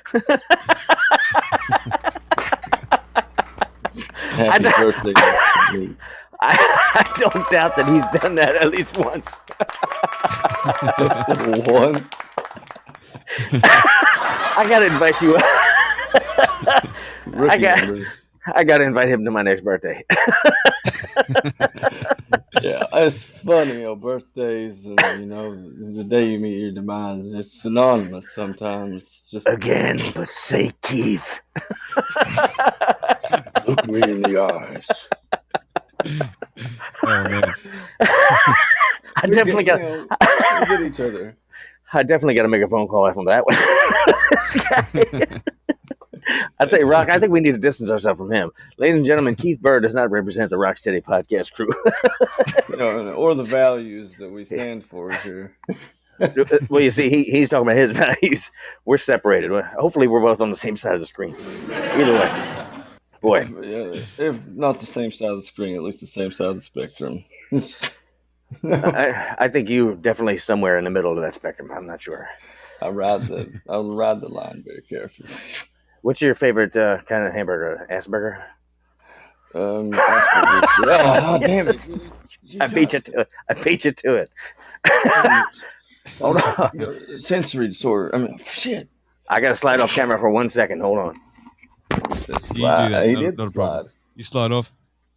Speaker 2: Happy birthday to me.
Speaker 3: I don't doubt that he's done that at least once.
Speaker 2: Once?
Speaker 3: I gotta invite you. I gotta invite him to my next birthday.
Speaker 2: Yeah, it's funny, birthdays and the day you meet your demise, it's synonymous sometimes. Just
Speaker 3: again, but say Keith.
Speaker 12: Look me in the eyes.
Speaker 1: Oh man.
Speaker 3: I definitely got.
Speaker 2: We get each other.
Speaker 3: I definitely got to make a phone call after that one. I tell you, Rock, I think we need to distance ourselves from him. Ladies and gentlemen, Keith Burr does not represent the Roc Stedi podcast crew.
Speaker 2: Or the values that we stand for here.
Speaker 3: Well, you see, he's talking about his values. We're separated. Hopefully, we're both on the same side of the screen. Either way. Boy.
Speaker 2: If not the same side of the screen, at least the same side of the spectrum.
Speaker 3: I think you're definitely somewhere in the middle of that spectrum. I'm not sure.
Speaker 2: I'll ride the line very carefully.
Speaker 3: What's your favorite kind of hamburger? Asperger?
Speaker 2: Asperger. Oh, damn it.
Speaker 3: I beat you to it. Hold on.
Speaker 2: Sensory disorder. Shit.
Speaker 3: I got to slide off camera for 1 second. Hold on.
Speaker 1: You do that. Not a problem. You slide off.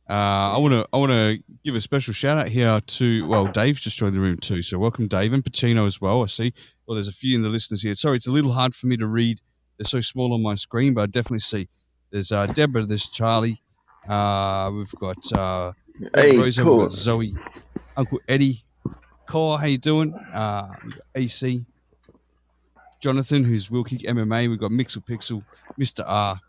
Speaker 1: I want to give a special shout out here to Dave's just joined the room too. So welcome Dave and Pacino as well. I see. Well, there's a few in the listeners here. Sorry, it's a little hard for me to read. They're so small on my screen, but I definitely see. There's Deborah. There's Charlie. We've got Rosa.
Speaker 2: Cool.
Speaker 1: We've got Zoe. Uncle Eddie. Cole, how you doing? We've got AC. Jonathan, who's Will Kick MMA. We've got Mixel Pixel. Mr. R.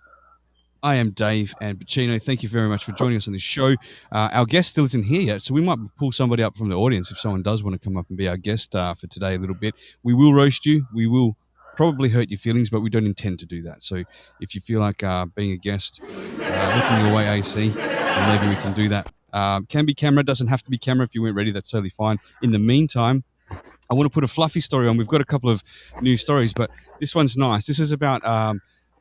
Speaker 1: I am Dave and Pacino. Thank you very much for joining us on this show. Our guest still isn't here yet, so we might pull somebody up from the audience if someone does want to come up and be our guest for today a little bit. We will roast you. We will probably hurt your feelings, but we don't intend to do that. So if you feel like being a guest, looking your way, AC, then maybe we can do that. Can be camera, doesn't have to be camera. If you weren't ready, that's totally fine. In the meantime, I want to put a fluffy story on. We've got a couple of new stories, but this one's nice. This is about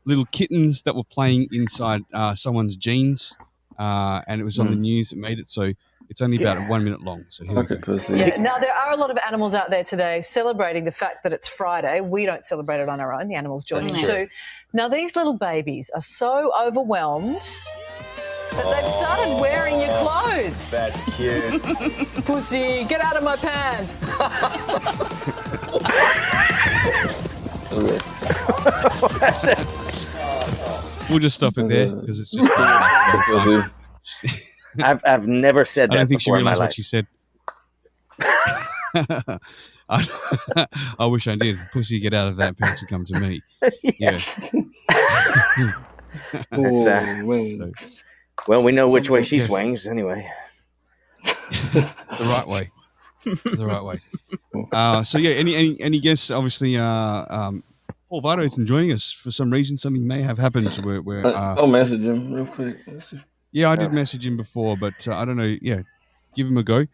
Speaker 1: little kittens that were playing inside someone's jeans, and it was on the news that made it. So it's only about 1 minute long. So here we go.
Speaker 9: Yeah. Now, there are a lot of animals out there today celebrating the fact that it's Friday. We don't celebrate it on our own. The animals join in too. Now, these little babies are so overwhelmed that they've started wearing your clothes.
Speaker 13: That's cute.
Speaker 9: Pussy, get out of my pants.
Speaker 1: We'll just stop it there because it's just.
Speaker 3: I've never said that.
Speaker 1: I don't think she
Speaker 3: before in my
Speaker 1: realized what
Speaker 3: life.
Speaker 1: she said. I wish I did. Pussy, get out of that pants and come to me. Yeah.
Speaker 3: Well, we know which way she swings anyway.
Speaker 1: The right way. The right way. So yeah, any guests? Obviously, Paul Vito isn't joining us for some reason. Something may have happened to where
Speaker 2: I'll message him real quick.
Speaker 1: Yeah, I did message him before, but I don't know. Yeah, give him a go.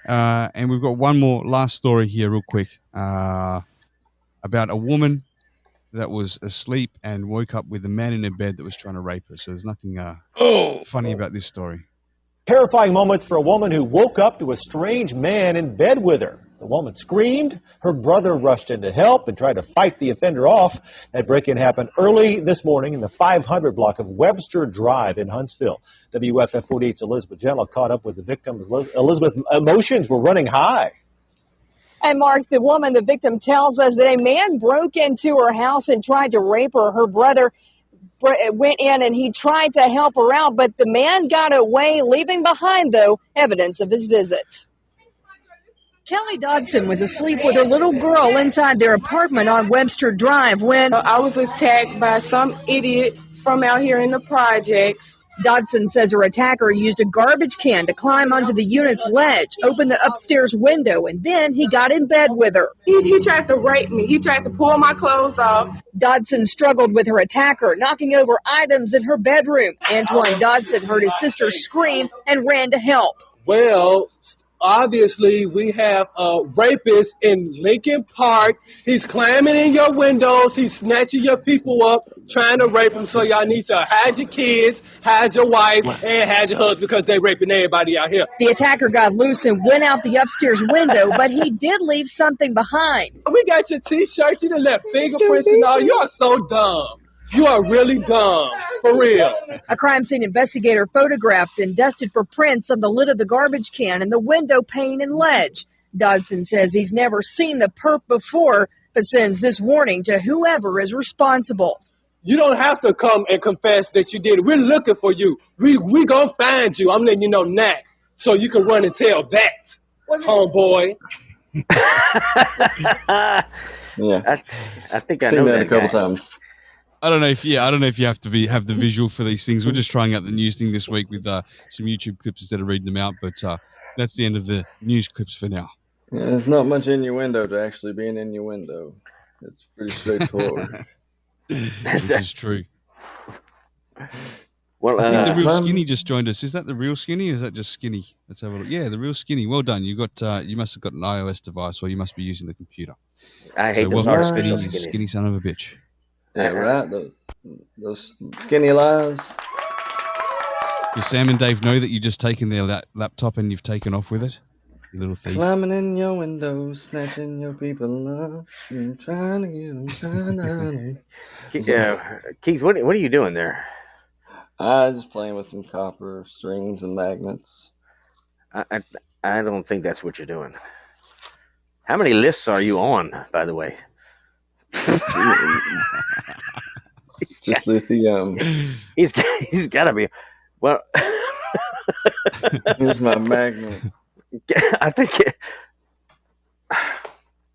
Speaker 1: And we've got one more last story here real quick about a woman that was asleep and woke up with a man in her bed that was trying to rape her. So there's nothing funny about this story.
Speaker 21: Terrifying moments for a woman who woke up to a strange man in bed with her. The woman screamed. Her brother rushed in to help and tried to fight the offender off. That break-in happened early this morning in the 500 block of Webster Drive in Huntsville. WFF 48's Elizabeth Gentle caught up with the victim. Elizabeth, emotions were running high.
Speaker 22: And Mark, the woman, the victim, tells us that a man broke into her house and tried to rape her. Her brother went in and he tried to help her out, but the man got away, leaving behind, though, evidence of his visit. Kelly Dodson was asleep with her little girl inside their apartment on Webster Drive when
Speaker 4: I was attacked by some idiot from out here in the projects.
Speaker 22: Dodson says her attacker used a garbage can to climb onto the unit's ledge, open the upstairs window, and then he got in bed with her.
Speaker 4: He tried to rape me. He tried to pull my clothes off.
Speaker 22: Dodson struggled with her attacker, knocking over items in her bedroom. Antoine Dodson heard his sister scream and ran to help.
Speaker 5: Well, obviously, we have a rapist in Lincoln Park. He's climbing in your windows. He's snatching your people up, trying to rape them. So y'all need to hide your kids, hide your wife, and hide your husband because they raping everybody out here.
Speaker 22: The attacker got loose and went out the upstairs window, but he did leave something behind.
Speaker 5: We got your T-shirts. You done left fingerprints and all. You are so dumb. You are really dumb, for real.
Speaker 22: A crime scene investigator photographed and dusted for prints on the lid of the garbage can and the window pane and ledge. Dodson says he's never seen the perp before, but sends this warning to whoever is responsible.
Speaker 5: You don't have to come and confess that you did it. We're looking for you. We gonna find you. I'm letting you know now, so you can run and tell that, homeboy.
Speaker 2: Yeah,
Speaker 3: I think I
Speaker 2: seen
Speaker 3: know
Speaker 2: that
Speaker 3: that
Speaker 2: a couple
Speaker 3: guy.
Speaker 2: times.
Speaker 1: I don't know if you have to have the visual for these things. We're just trying out the news thing this week with some YouTube clips instead of reading them out. But that's the end of the news clips for now.
Speaker 2: Yeah, there's not much innuendo to actually be an innuendo. It's pretty straightforward.
Speaker 1: This is true.
Speaker 3: Well,
Speaker 1: I think the real Skinny just joined us. Is that the real Skinny, or is that just Skinny? Let's have a look. Yeah, the real Skinny. Well done. You must have got an iOS device, or you must be using the computer.
Speaker 3: I hate those artificial skinnies.
Speaker 1: Skinny son of a bitch.
Speaker 2: Yeah, right. Those skinny lies.
Speaker 1: Does Sam and Dave know that you just taken their laptop and you've taken off with it? You little thief.
Speaker 2: Climbing in your windows, snatching your people up, and trying to get them.
Speaker 3: Keith, what are you doing there?
Speaker 2: I just playing with some copper strings and magnets.
Speaker 3: I don't think that's what you're doing. How many lists are you on, by the way?
Speaker 2: Just lithium.
Speaker 3: He's got to be. Well,
Speaker 2: here's my magnet.
Speaker 3: I think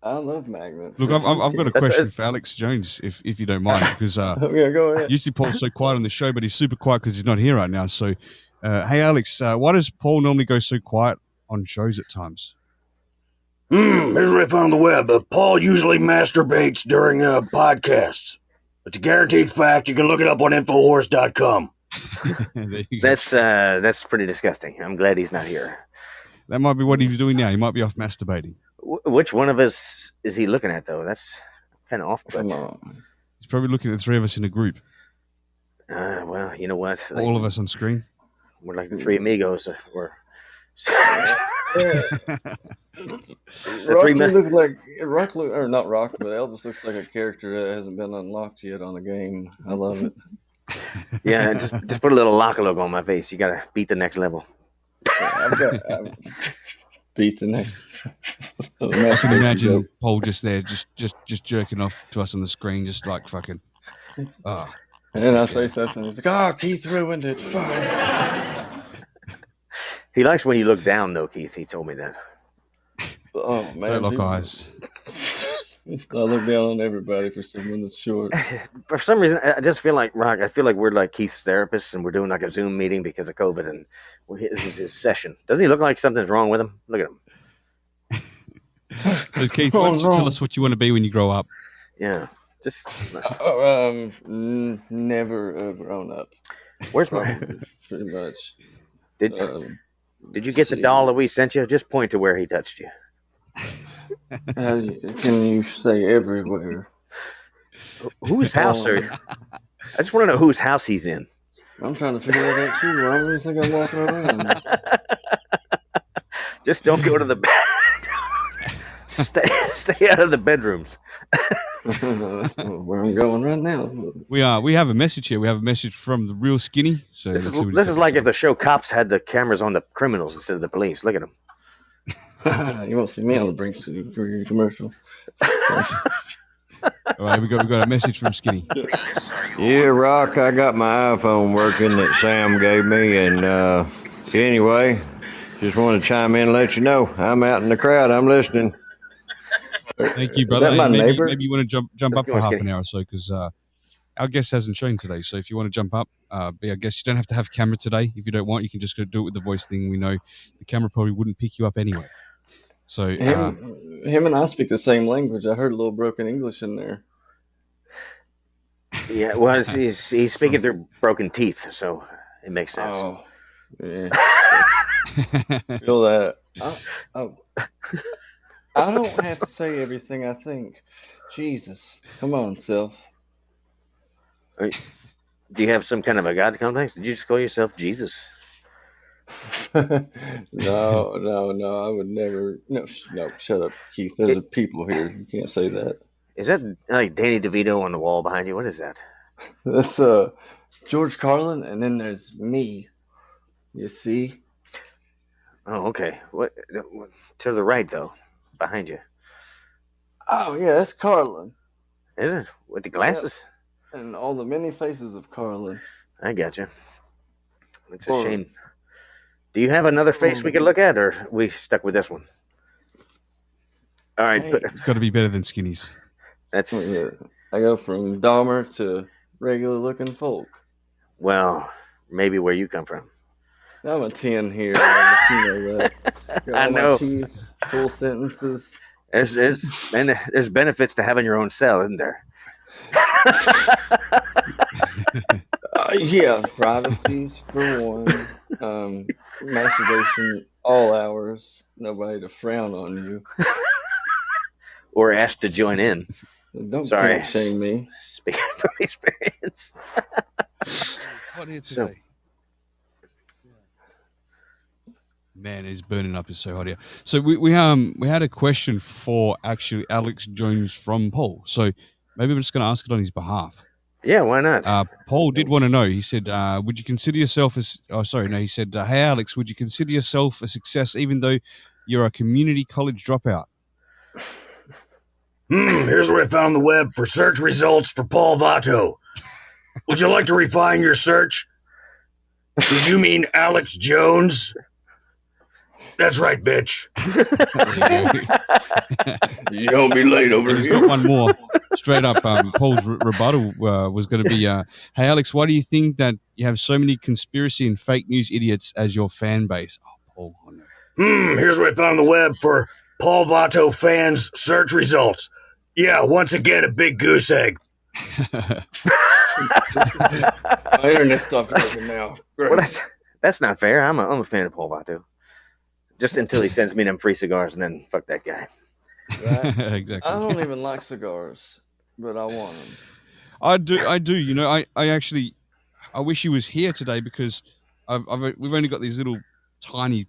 Speaker 2: I love magnets.
Speaker 1: Look, I've got a question for Alex Jones, if you don't mind, because
Speaker 2: yeah, go ahead.
Speaker 1: Usually Paul's so quiet on the show, but he's super quiet because he's not here right now. So, hey Alex, why does Paul normally go so quiet on shows at times?
Speaker 23: Here's what I found on the web. Paul usually masturbates during podcasts. It's a guaranteed fact. You can look it up on Infowars.com.
Speaker 3: That's pretty disgusting. I'm glad he's not here.
Speaker 1: That might be what he's doing now. He might be off masturbating.
Speaker 3: Which one of us is he looking at, though? That's kind of off.
Speaker 1: He's probably looking at the three of us in a group.
Speaker 3: Well, you know what?
Speaker 1: All of us on screen.
Speaker 3: We're like the three amigos.
Speaker 2: Elvis looks like a character that hasn't been unlocked yet on the game. I love it.
Speaker 3: Yeah, just put a little locker logo on my face. You gotta beat the next level.
Speaker 2: I've beat the next.
Speaker 1: I can imagine Paul just there, just jerking off to us on the screen, just like fucking. Oh.
Speaker 2: And then I say something. He's like, Keith ruined it. Fuck.
Speaker 3: He likes when you look down, though, Keith. He told me that.
Speaker 2: Oh man!
Speaker 1: Don't lock eyes.
Speaker 2: I look down on everybody for someone that's short.
Speaker 3: For some reason, I just feel like Rock. I feel like we're like Keith's therapists, and we're doing like a Zoom meeting because of COVID, and this is his session. Doesn't he look like something's wrong with him? Look at him.
Speaker 1: So Keith, why don't you tell us what you want to be when you grow up?
Speaker 3: Yeah, just
Speaker 2: never grown up.
Speaker 3: Where's my?
Speaker 2: Pretty much.
Speaker 3: Did you get the doll that we sent you? Just point to where he touched you.
Speaker 2: Can you say everywhere?
Speaker 3: Whose house are you? I just want to know whose house he's in.
Speaker 2: I'm trying to figure that out too. I don't really think I'm walking around.
Speaker 3: Just don't go to the bed. Stay out of the bedrooms.
Speaker 2: Where I'm going right now.
Speaker 1: We have a message here. We have a message from the real Skinny. So
Speaker 3: this is like if the show Cops had the cameras on the criminals instead of the police. Look at them.
Speaker 2: You won't see me on the Brinks commercial.
Speaker 1: All right, we got a message from Skinny.
Speaker 18: Yeah, Rock, I got my iPhone working that Sam gave me, and anyway, Just want to chime in and let you know I'm out in the crowd. I'm listening.
Speaker 1: Thank you,
Speaker 2: Is
Speaker 1: brother.
Speaker 2: that my
Speaker 1: And maybe
Speaker 2: neighbor?
Speaker 1: you want to jump up
Speaker 3: go
Speaker 1: for
Speaker 3: on,
Speaker 1: half
Speaker 3: Skinny.
Speaker 1: an hour or so because our guest hasn't shown today. So if you want to jump up, be our guest. You don't have to have camera today. If you don't want, you can just go do it with the voice thing. We know the camera probably wouldn't pick you up anyway. So
Speaker 2: Him and I speak the same language. I heard a little broken English in there.
Speaker 3: Yeah, well, he's speaking through broken teeth, so it makes sense.
Speaker 2: Oh, yeah. Feel that. I don't have to say everything I think. Jesus. Come on, self.
Speaker 3: Do you have some kind of a God complex? Did you just call yourself Jesus?
Speaker 2: No, I would never. No, shut up, Keith. There's people here. You can't say that.
Speaker 3: Is that like Danny DeVito on the wall behind you? What is that?
Speaker 2: That's George Carlin, and then there's me. You see?
Speaker 3: Oh, okay. What to the right though, behind you?
Speaker 2: Oh yeah, that's Carlin.
Speaker 3: Is it with the glasses?
Speaker 2: Yep. And all the many faces of Carlin.
Speaker 3: I got you. It's a shame. Do you have another face we could look at, or we stuck with this one? All right,
Speaker 2: Hey.
Speaker 1: it's got to be better than Skinny's.
Speaker 3: That's
Speaker 2: I go from Dahmer to regular looking folk.
Speaker 3: Well, maybe where you come from.
Speaker 2: I'm a 10 here. You know that. Got
Speaker 3: I
Speaker 2: all
Speaker 3: know.
Speaker 2: My teeth, full sentences.
Speaker 3: There's benefits to having your own cell, isn't there?
Speaker 2: Yeah, privacies for one. Masturbation all hours. Nobody to frown on you.
Speaker 3: Or asked to join in.
Speaker 2: Don't
Speaker 3: Sorry.
Speaker 2: shame me.
Speaker 3: Speaking from experience.
Speaker 1: What here today? Man, it's burning up. It's so hot here. So we had a question for actually Alex Jones from Paul. So maybe I'm just going to ask it on his behalf.
Speaker 3: Yeah, why not?
Speaker 1: Paul did want to know. He said, "Would you consider yourself as?" Oh, sorry, no. He said, "Hey, Alex, would you consider yourself a success even though you're a community college dropout?"
Speaker 23: Here's what I found on the web for search results for Paul Vato. Would you like to refine your search? Did you mean Alex Jones? That's right, bitch.
Speaker 12: You don't be late over
Speaker 1: He's
Speaker 12: here.
Speaker 1: got one more. Straight up, Paul's rebuttal was going to be, "Hey, Alex, why do you think that you have so many conspiracy and fake news idiots as your fan base?" Oh, Paul. Oh, no.
Speaker 23: Here's what I found on the web for Paul Vato fans search results. Yeah, once again, a big goose egg.
Speaker 2: My internet stopped working now. Great.
Speaker 3: Well, that's not fair. I'm a fan of Paul Vato. Just until he sends me them free cigars, and then fuck that guy.
Speaker 2: Right?
Speaker 1: Exactly.
Speaker 2: I don't even like cigars, but I want them.
Speaker 1: I do. You know, I wish he was here today because we've only got these little tiny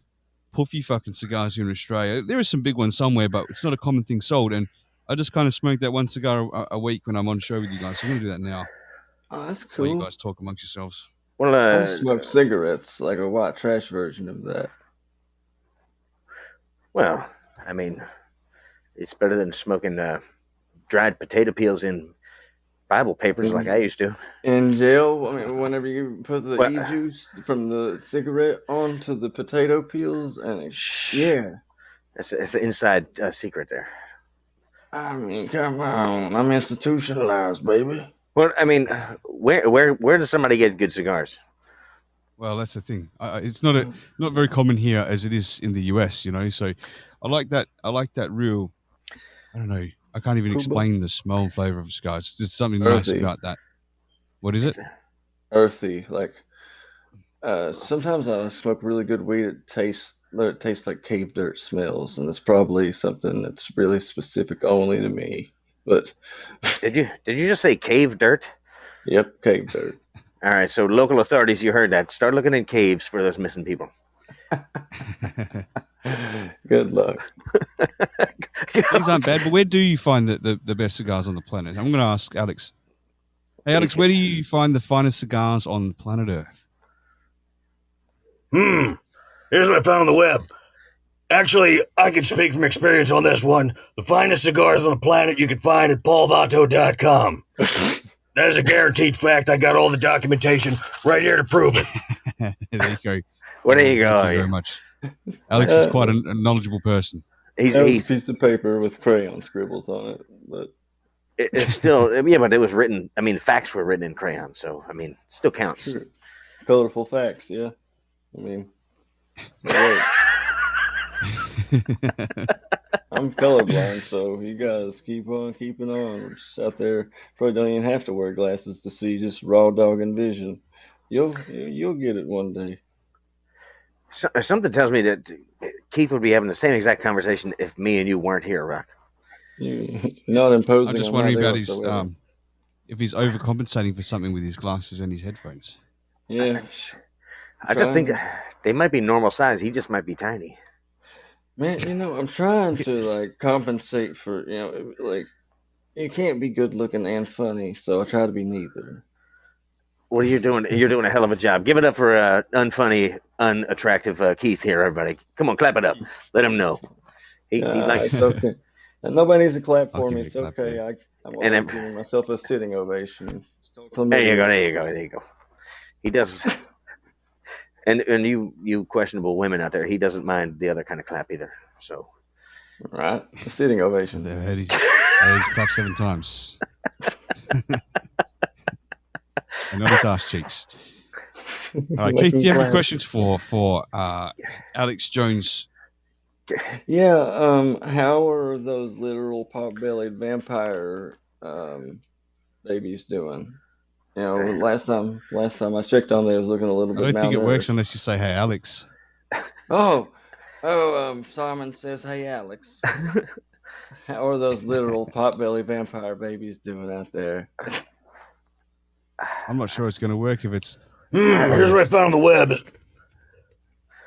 Speaker 1: puffy fucking cigars here in Australia. There are some big ones somewhere, but it's not a common thing sold. And I just kind of smoke that one cigar a week when I'm on show with you guys. So I'm going to do that now.
Speaker 2: Oh, that's
Speaker 1: While
Speaker 2: cool.
Speaker 1: you guys talk amongst yourselves.
Speaker 3: Well,
Speaker 2: I smoke cigarettes, like a white trash version of that.
Speaker 3: Well, I mean, it's better than smoking dried potato peels in Bible papers like I used to.
Speaker 2: In jail, I mean, whenever you put the e-juice from the cigarette onto the potato peels, and yeah.
Speaker 3: It's an inside secret there.
Speaker 2: I mean, come on. I'm institutionalized, baby.
Speaker 3: Well, I mean, where does somebody get good cigars?
Speaker 1: Well, that's the thing. It's not very common here as it is in the US, you know. So I like that real. I don't know. I can't even explain the smell and flavor of a cigar. It's just something nice
Speaker 2: Earthy.
Speaker 1: about that. What is it?
Speaker 2: Earthy. Like sometimes I smoke really good weed. It tastes like cave dirt smells, and it's probably something that's really specific only to me. But
Speaker 3: Did you just say cave dirt?
Speaker 2: Yep, cave dirt.
Speaker 3: All right, so local authorities, you heard that. Start looking in caves for those missing people.
Speaker 2: Good luck.
Speaker 1: These aren't bad, but where do you find the best cigars on the planet? I'm going to ask Alex. Hey, Alex, where do you find the finest cigars on planet Earth?
Speaker 23: Here's what I found on the web. Actually, I can speak from experience on this one. The finest cigars on the planet you can find at paulvato.com. That is a guaranteed fact. I got all the documentation right here to prove it.
Speaker 1: There you go.
Speaker 3: Well, there you go.
Speaker 1: Thank you very much. Alex is quite a knowledgeable person.
Speaker 2: He's a piece of paper with crayon scribbles on it, but
Speaker 3: it's still but it was written. I mean, facts were written in crayon, so I mean, it still counts.
Speaker 2: Sure. Colorful facts, yeah. I mean, I'm colorblind, so you guys keep on keeping on. We're just out there, probably don't even have to wear glasses to see just raw dogging vision. You'll get it one day.
Speaker 3: Something tells me that Keith would be having the same exact conversation if me and you weren't here, Rock.
Speaker 2: Not imposing.
Speaker 1: I'm just wondering about his if he's overcompensating for something with his glasses and his headphones.
Speaker 2: Yeah,
Speaker 3: I just think they might be normal size. He just might be tiny.
Speaker 2: Man, I'm trying to compensate for you can't be good looking and funny, so I try to be neither.
Speaker 3: What are you doing? You're doing a hell of a job. Give it up for unfunny, unattractive Keith here, everybody. Come on, clap it up. Let him know. He likes.
Speaker 2: It's okay. And nobody needs to clap for me. It's okay. I'm always giving myself a sitting ovation.
Speaker 3: There you go. He does. And you questionable women out there, he doesn't mind the other kind of clap either. So,
Speaker 2: right, a sitting ovation.
Speaker 1: He's clapped 7 times. And not his ass cheeks. All right, Keith, do you have any questions for Alex Jones?
Speaker 2: Yeah. How are those literal pot-bellied vampire babies doing? Last time I checked on, they was looking a little bit.
Speaker 1: I don't think it works unless you say, "Hey, Alex."
Speaker 2: Simon says, "Hey, Alex." How are those literal pot-bellied vampire babies doing out there?
Speaker 1: I'm not sure it's going to work if it's.
Speaker 23: Here's what I found on the web.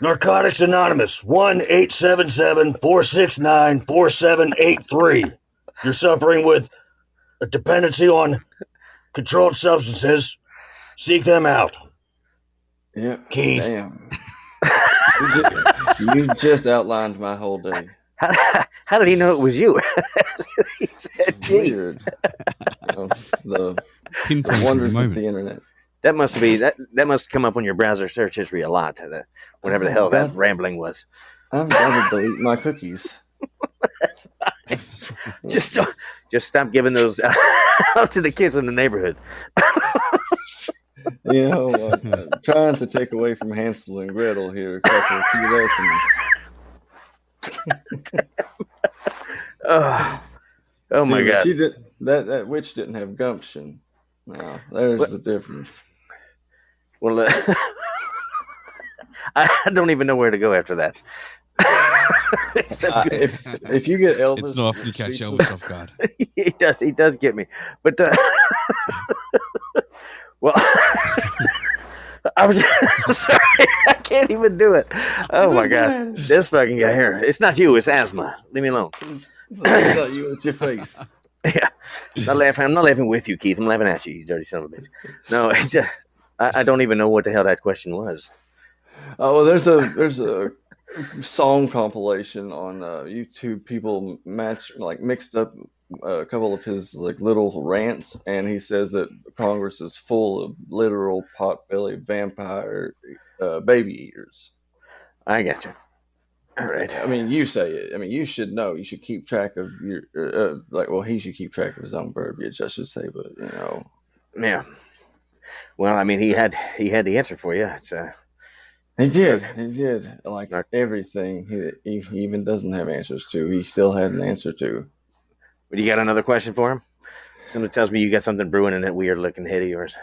Speaker 23: Narcotics Anonymous, 1-877-469-4783. You're suffering with a dependency on controlled substances. Seek them out.
Speaker 2: Yeah,
Speaker 23: Keith.
Speaker 2: Damn. You just outlined my whole day.
Speaker 3: How did he know it was you? He said,
Speaker 2: "Weird." The wonders of the internet.
Speaker 3: That must come up on your browser search history a lot. Whatever the hell that rambling was.
Speaker 2: I'm going to delete my cookies.
Speaker 3: Just stop giving those out to the kids in the neighborhood.
Speaker 2: Trying to take away from Hansel and Gretel here. A couple of key lessons.
Speaker 3: Oh my God!
Speaker 2: That witch didn't have gumption. No, there's the difference.
Speaker 3: Well, I don't even know where to go after that.
Speaker 2: If you get Elvis,
Speaker 1: it's not often you catch Elvis off guard.
Speaker 3: He does get me. But well, I was sorry, I can't even do it. Oh my God, this fucking guy here. It's not you. It's asthma. Leave me alone.
Speaker 2: I thought you at your face.
Speaker 3: Yeah, I'm not laughing with you, Keith. I'm laughing at you, you dirty son of a bitch. No, it's just, I don't even know what the hell that question was.
Speaker 2: Oh, well, there's a song compilation on YouTube. People mixed up a couple of his little rants, and he says that Congress is full of literal pot-bellied vampire baby eaters.
Speaker 3: I got you. All right.
Speaker 2: I mean, you say it. I mean, you should know. You should keep track of your he should keep track of his own verbiage, I should say. But
Speaker 3: yeah. Well, I mean, he had the answer for you. It's
Speaker 2: He did. Like everything he even doesn't have answers to, he still had an answer to.
Speaker 3: But you got another question for him? Somebody tells me you got something brewing in that weird looking head of yours.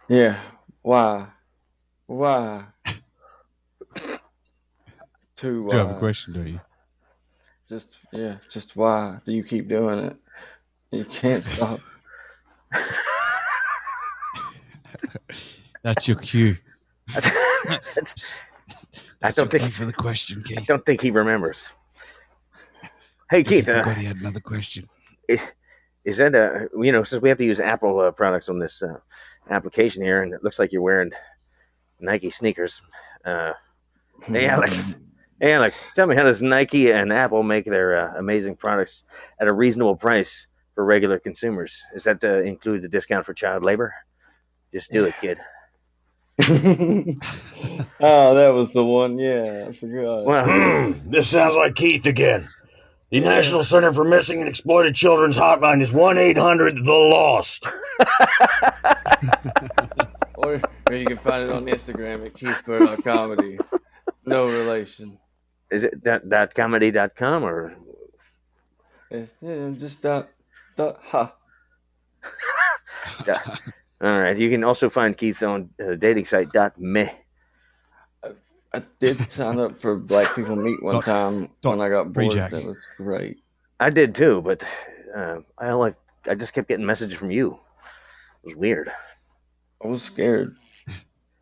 Speaker 2: Yeah. Why?
Speaker 1: You have a question, don't you?
Speaker 2: Just why do you keep doing it? You can't stop.
Speaker 1: That's your cue.
Speaker 3: I don't think
Speaker 1: for the question, Keith.
Speaker 3: I don't think he remembers. Hey, Keith.
Speaker 1: I forgot he had another question.
Speaker 3: Is that since we have to use Apple products on this application here, and it looks like you're wearing Nike sneakers. Hey, Alex. Hey, Alex, tell me, how does Nike and Apple make their amazing products at a reasonable price for regular consumers? Is that include the discount for child labor? Just do it, kid.
Speaker 2: Oh, that was the one. Yeah, I forgot.
Speaker 23: Well, this sounds like Keith again. The National Center for Missing and Exploited Children's hotline is 1-800-THE-LOST.
Speaker 2: or you can find it on Instagram at KeithBurr.comedy. No relation.
Speaker 3: Is it .comedy.com or?
Speaker 2: Just dot ha.
Speaker 3: All right. You can also find Keith on dating site .me.
Speaker 2: I did sign up for Black People Meet one time when I got bored. That was great.
Speaker 3: I did too, but I just kept getting messages from you. It was weird.
Speaker 2: I was scared.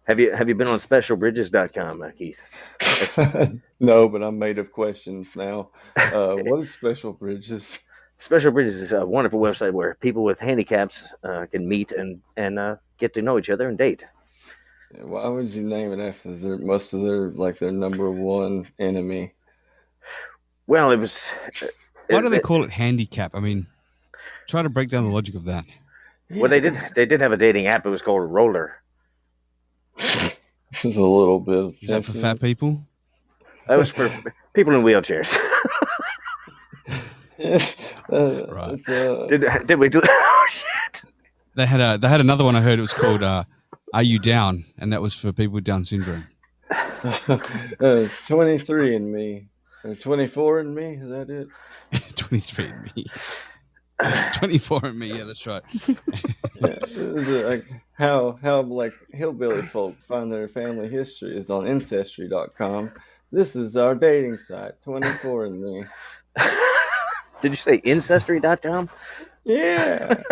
Speaker 3: Have you been on specialbridges.com, Keith?
Speaker 2: No, but I'm made of questions now. What is Special Bridges?
Speaker 3: Special Bridges is a wonderful website where people with handicaps can meet and get to know each other and date.
Speaker 2: Why would you name it after their number one enemy?
Speaker 3: Well, it was.
Speaker 1: Why do they call it handicap? I mean, try to break down the logic of that.
Speaker 3: Well, they did have a dating app. It was called Roller.
Speaker 2: Just a little bit.
Speaker 1: Is that for fat people?
Speaker 3: That was for people in wheelchairs.
Speaker 1: Right.
Speaker 3: Did we do? Oh shit!
Speaker 1: They had another one. I heard it was called "Are You Down?" and that was for people with Down syndrome.
Speaker 2: 23 and me, or 24 and me. Is that it?
Speaker 1: 23 and me. 24 and me. Yeah, that's right.
Speaker 2: Like how like hillbilly folk find their family history is on ancestry.com. This is our dating site. 24 and me.
Speaker 3: Did you say ancestry.com?
Speaker 2: Yeah.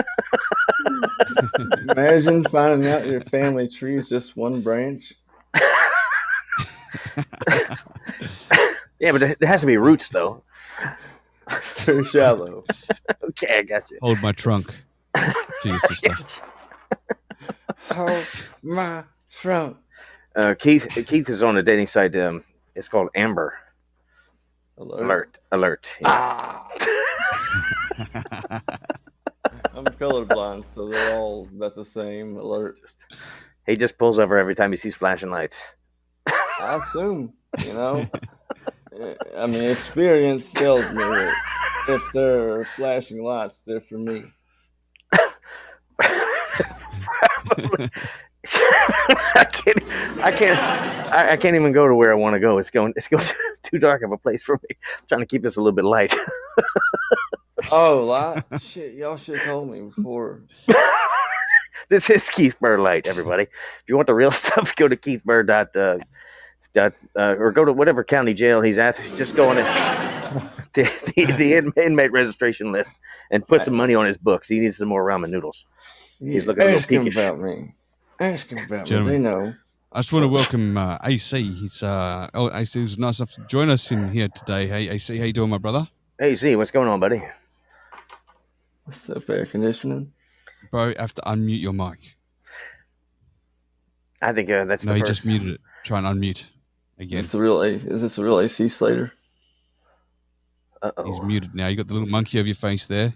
Speaker 2: Imagine finding out your family tree is just one branch.
Speaker 3: Yeah, but there has to be roots, though.
Speaker 2: Too shallow.
Speaker 3: Okay, I got you.
Speaker 1: Hold my trunk to your sister.
Speaker 2: Hold my trunk.
Speaker 3: Keith is on a dating site. It's called Amber. Alert. Yeah.
Speaker 2: I'm colorblind, so they're all about the same. Alert.
Speaker 3: He just pulls over every time he sees flashing lights.
Speaker 2: I assume, I mean, experience tells me that if there are flashing lights, they're for me.
Speaker 3: I can't even go to where I want to go. It's going too dark of a place for me. I'm trying to keep this a little bit light.
Speaker 2: Oh, light? Shit, y'all should have told me before.
Speaker 3: This is Keith Burr Light, everybody. If you want the real stuff, go to keithburr. Or go to whatever county jail he's at. Just go on the inmate registration list and put some money on his books. He needs some more ramen noodles. He's looking
Speaker 2: Ask him about me. Ask him about me. They know.
Speaker 1: I just want to welcome AC. AC was nice enough to join us in here today. Hey, AC, how you doing, my brother?
Speaker 3: Hey, AC, what's going on, buddy?
Speaker 2: What's up, air conditioning?
Speaker 1: Bro, you have to unmute your mic.
Speaker 3: I think that's
Speaker 1: no,
Speaker 3: the
Speaker 1: he
Speaker 3: first.
Speaker 1: just muted it. Try and unmute again.
Speaker 2: Is this a real AC Slater?
Speaker 3: Uh-oh.
Speaker 1: He's muted now. You got the little monkey over your face there,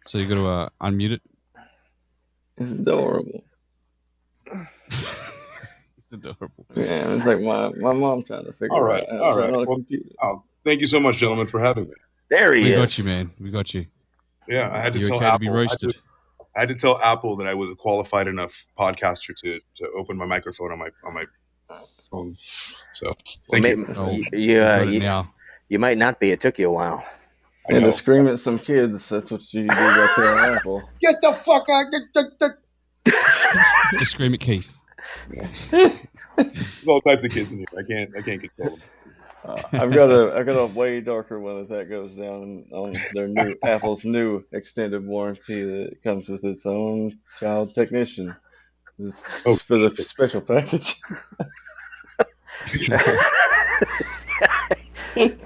Speaker 1: so you got to unmute it.
Speaker 2: It's adorable.
Speaker 1: It's adorable.
Speaker 2: Yeah, it's like my mom trying to figure
Speaker 6: All right.
Speaker 2: it out. On a
Speaker 6: Well,
Speaker 2: computer.
Speaker 6: thank you so much, gentlemen, for having me.
Speaker 3: There he is.
Speaker 1: We got you, man. We got you.
Speaker 6: Yeah, I had to
Speaker 1: You're
Speaker 6: tell
Speaker 1: okay
Speaker 6: Apple.
Speaker 1: to be roasted.
Speaker 6: I had to tell Apple that I was a qualified enough podcaster to open my microphone on my phone. So thank you.
Speaker 3: You might not be. It took you a while.
Speaker 2: And to scream at some kids, that's what you do by telling Apple.
Speaker 6: Get the fuck out!
Speaker 1: Just scream at Keith.
Speaker 6: There's all types of kids in here. I can't control them.
Speaker 2: I've got a way darker one as that goes down on their new Apple's new extended warranty that comes with its own child technician. It's for the special package.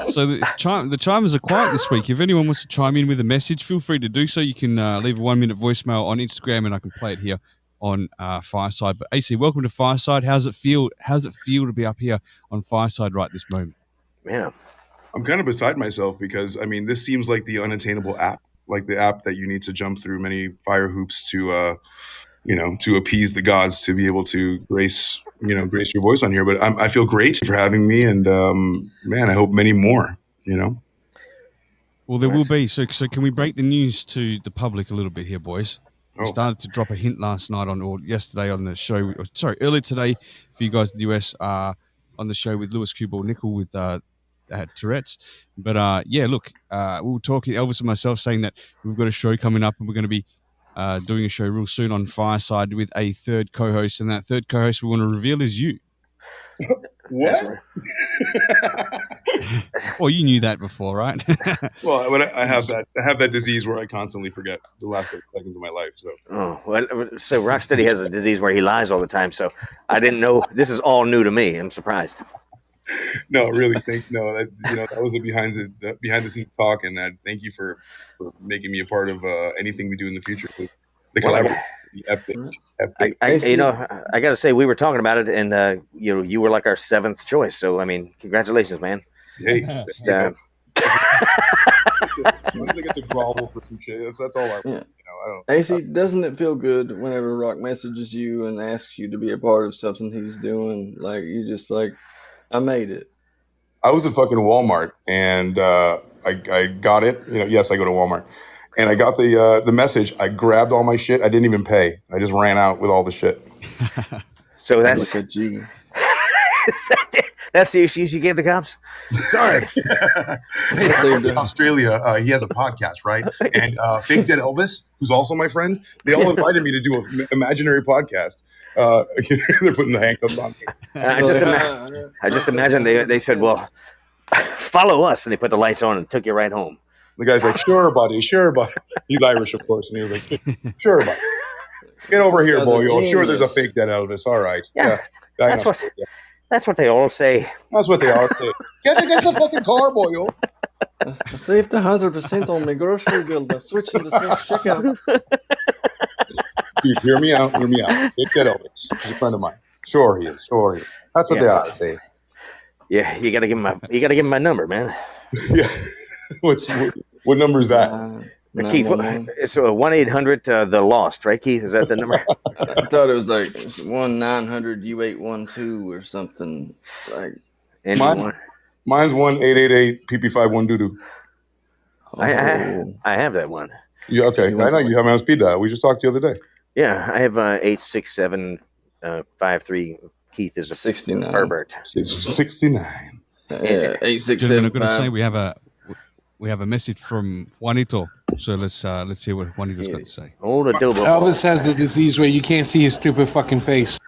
Speaker 1: So the chimers are quiet this week. If anyone wants to chime in with a message, feel free to do so. You can leave a 1-minute voicemail on Instagram, and I can play it here on Fireside. But AC, welcome to Fireside. How's it feel? How's it feel to be up here on Fireside right this moment?
Speaker 3: Yeah,
Speaker 6: I'm kind of beside myself because this seems like the unattainable app, like the app that you need to jump through many fire hoops to to appease the gods to be able to grace your voice on here. But I feel great for having me, and man, I hope many more.
Speaker 1: Well, there will be. So can we break the news to the public a little bit here, boys? We
Speaker 6: Oh.
Speaker 1: started to drop a hint last night or yesterday on the show. Sorry, earlier today for you guys in the US on the show with Lewis Kubel Nickel with Tourette's. But yeah, look, we were talking, Elvis and myself, saying that we've got a show coming up and we're going to be doing a show real soon on Fireside with a third co-host, and that third co-host we want to reveal is you.
Speaker 6: What?
Speaker 1: Well, you knew that before, right?
Speaker 6: Well, I have that disease where I constantly forget the last 30 seconds of my life. So.
Speaker 3: Oh, well, so Roc Stedi has a disease where he lies all the time. So I didn't know. This is all new to me. I'm surprised.
Speaker 6: No, really. That was a behind the scenes talk, and thank you for making me a part of anything we do in the future. The collaboration, epic.
Speaker 3: I got to say, we were talking about it, and you were like our 7th choice. So I mean, congratulations, man.
Speaker 6: Hey, just, I get to grovel for some shit. That's all I want.
Speaker 2: Yeah.
Speaker 6: I don't.
Speaker 2: AC, doesn't it feel good whenever Roc messages you and asks you to be a part of something he's doing? Like, you just like, I made it.
Speaker 6: I was at fucking Walmart, and I got it. Yes, I go to Walmart, and I got the message. I grabbed all my shit. I didn't even pay. I just ran out with all the shit.
Speaker 3: So that's
Speaker 2: like a G.
Speaker 3: That's the excuse you gave the cops?
Speaker 6: Sorry. In Australia, he has a podcast, right? And Fake Dead Elvis, who's also my friend, they all invited me to do an imaginary podcast. They're putting the handcuffs on me.
Speaker 3: I just imagine they said, well, follow us. And they put the lights on and took you right home.
Speaker 6: The guy's like, sure, buddy. He's Irish, of course. And he was like, sure, buddy. Get over here, boy. Oh, sure, there's a Fake Dead Elvis. All right. Yeah.
Speaker 3: That's what they all say.
Speaker 6: That's what they all say. Get against the fucking car, boy.
Speaker 2: I saved 100% on my grocery bill by switching to self-checkout.
Speaker 6: Dude, hear me out. Fake Dead Elvis. He's a friend of mine. Sure he is. That's what they ought to say.
Speaker 3: Yeah, you gotta give him my number, man.
Speaker 6: Yeah. What number is that?
Speaker 3: Keith, it's 1-800 the Lost, right, Keith? Is that the number?
Speaker 2: I thought it was like 1-900-U812 or something. Like
Speaker 6: mine's 1-888 PP51 doo-doo.
Speaker 3: I have that one.
Speaker 6: Yeah, okay. I know you have it on speed dial. We just talked the other day.
Speaker 3: Yeah, I have 86753. Keith is a
Speaker 2: 69.
Speaker 3: Herbert.
Speaker 6: 69.
Speaker 2: Yeah, 867.
Speaker 1: I'm going to say we have a message from Juanito. So let's hear what Juanito's got to say.
Speaker 7: Elvis has the disease where you can't see his stupid fucking face.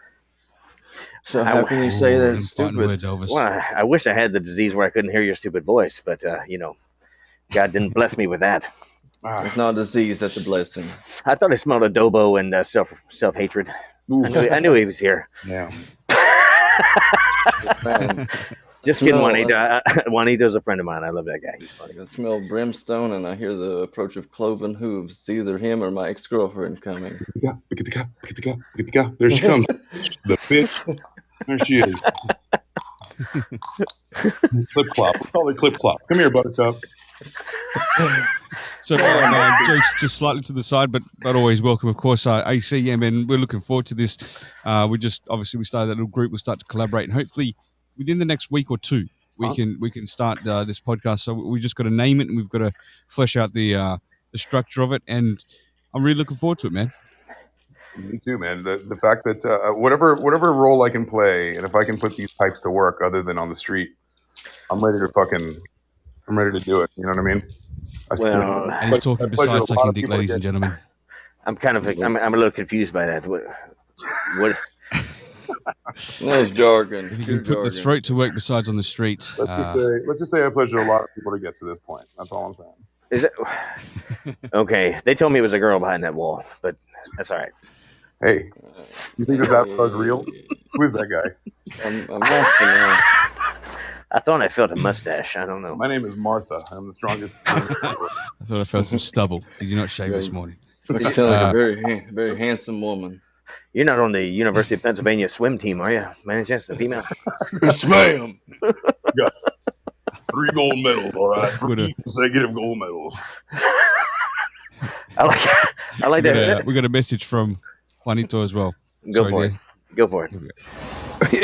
Speaker 2: So how can you say that it's stupid?
Speaker 1: Words, Elvis.
Speaker 3: Well, I wish I had the disease where I couldn't hear your stupid voice, but God didn't bless me with that.
Speaker 2: It's not a disease, that's a blessing.
Speaker 3: I thought I smelled adobo and self-hatred. I knew he was here.
Speaker 6: Yeah.
Speaker 3: Just kidding, Juanito. Juanito's a friend of mine. I love that guy. He's funny.
Speaker 2: I smell brimstone and I hear the approach of cloven hooves. It's either him or my ex-girlfriend coming.
Speaker 6: There she comes. The bitch. There she is. Clip clop. Call her clip clop. Come here, Buttercup.
Speaker 1: So jokes just slightly to the side, but always welcome, of course. AC, yeah, man, we're looking forward to this. We started that little group. We'll start to collaborate, and hopefully within the next week or two, we can start this podcast. So we just got to name it, and we've got to flesh out the structure of it. And I'm really looking forward to it, man.
Speaker 6: Me too, man. The fact that whatever role I can play, and if I can put these pipes to work other than on the street, I'm ready to do it. You know what I mean?
Speaker 1: And he's talking besides sucking dick, ladies and gentlemen.
Speaker 3: I'm kind of I'm a little confused by that. What?
Speaker 2: That's jargon.
Speaker 1: If you can put the throat to work besides on the street.
Speaker 6: Let's just say I pleasure a lot of people to get to this point. That's all I'm saying.
Speaker 3: Is it okay? They told me it was a girl behind that wall, but that's all right.
Speaker 6: Hey, you think this avatar's real? Who is that guy?
Speaker 2: I'm asking now.
Speaker 3: I thought I felt a mustache. I don't know.
Speaker 6: My name is Martha. I'm the strongest.
Speaker 1: I thought I felt some stubble. Did you not shave this morning?
Speaker 2: You sound like a very, very handsome woman.
Speaker 3: You're not on the University of Pennsylvania swim team, are you? By any chance, the female?
Speaker 12: Yes, ma'am.
Speaker 6: Got
Speaker 12: 3 gold medals, all right. 3 consecutive gold medals.
Speaker 3: I like that.
Speaker 1: We got a message from Juanito as well.
Speaker 3: Go
Speaker 1: Sorry,
Speaker 3: for it.
Speaker 1: dear.
Speaker 3: Go for it.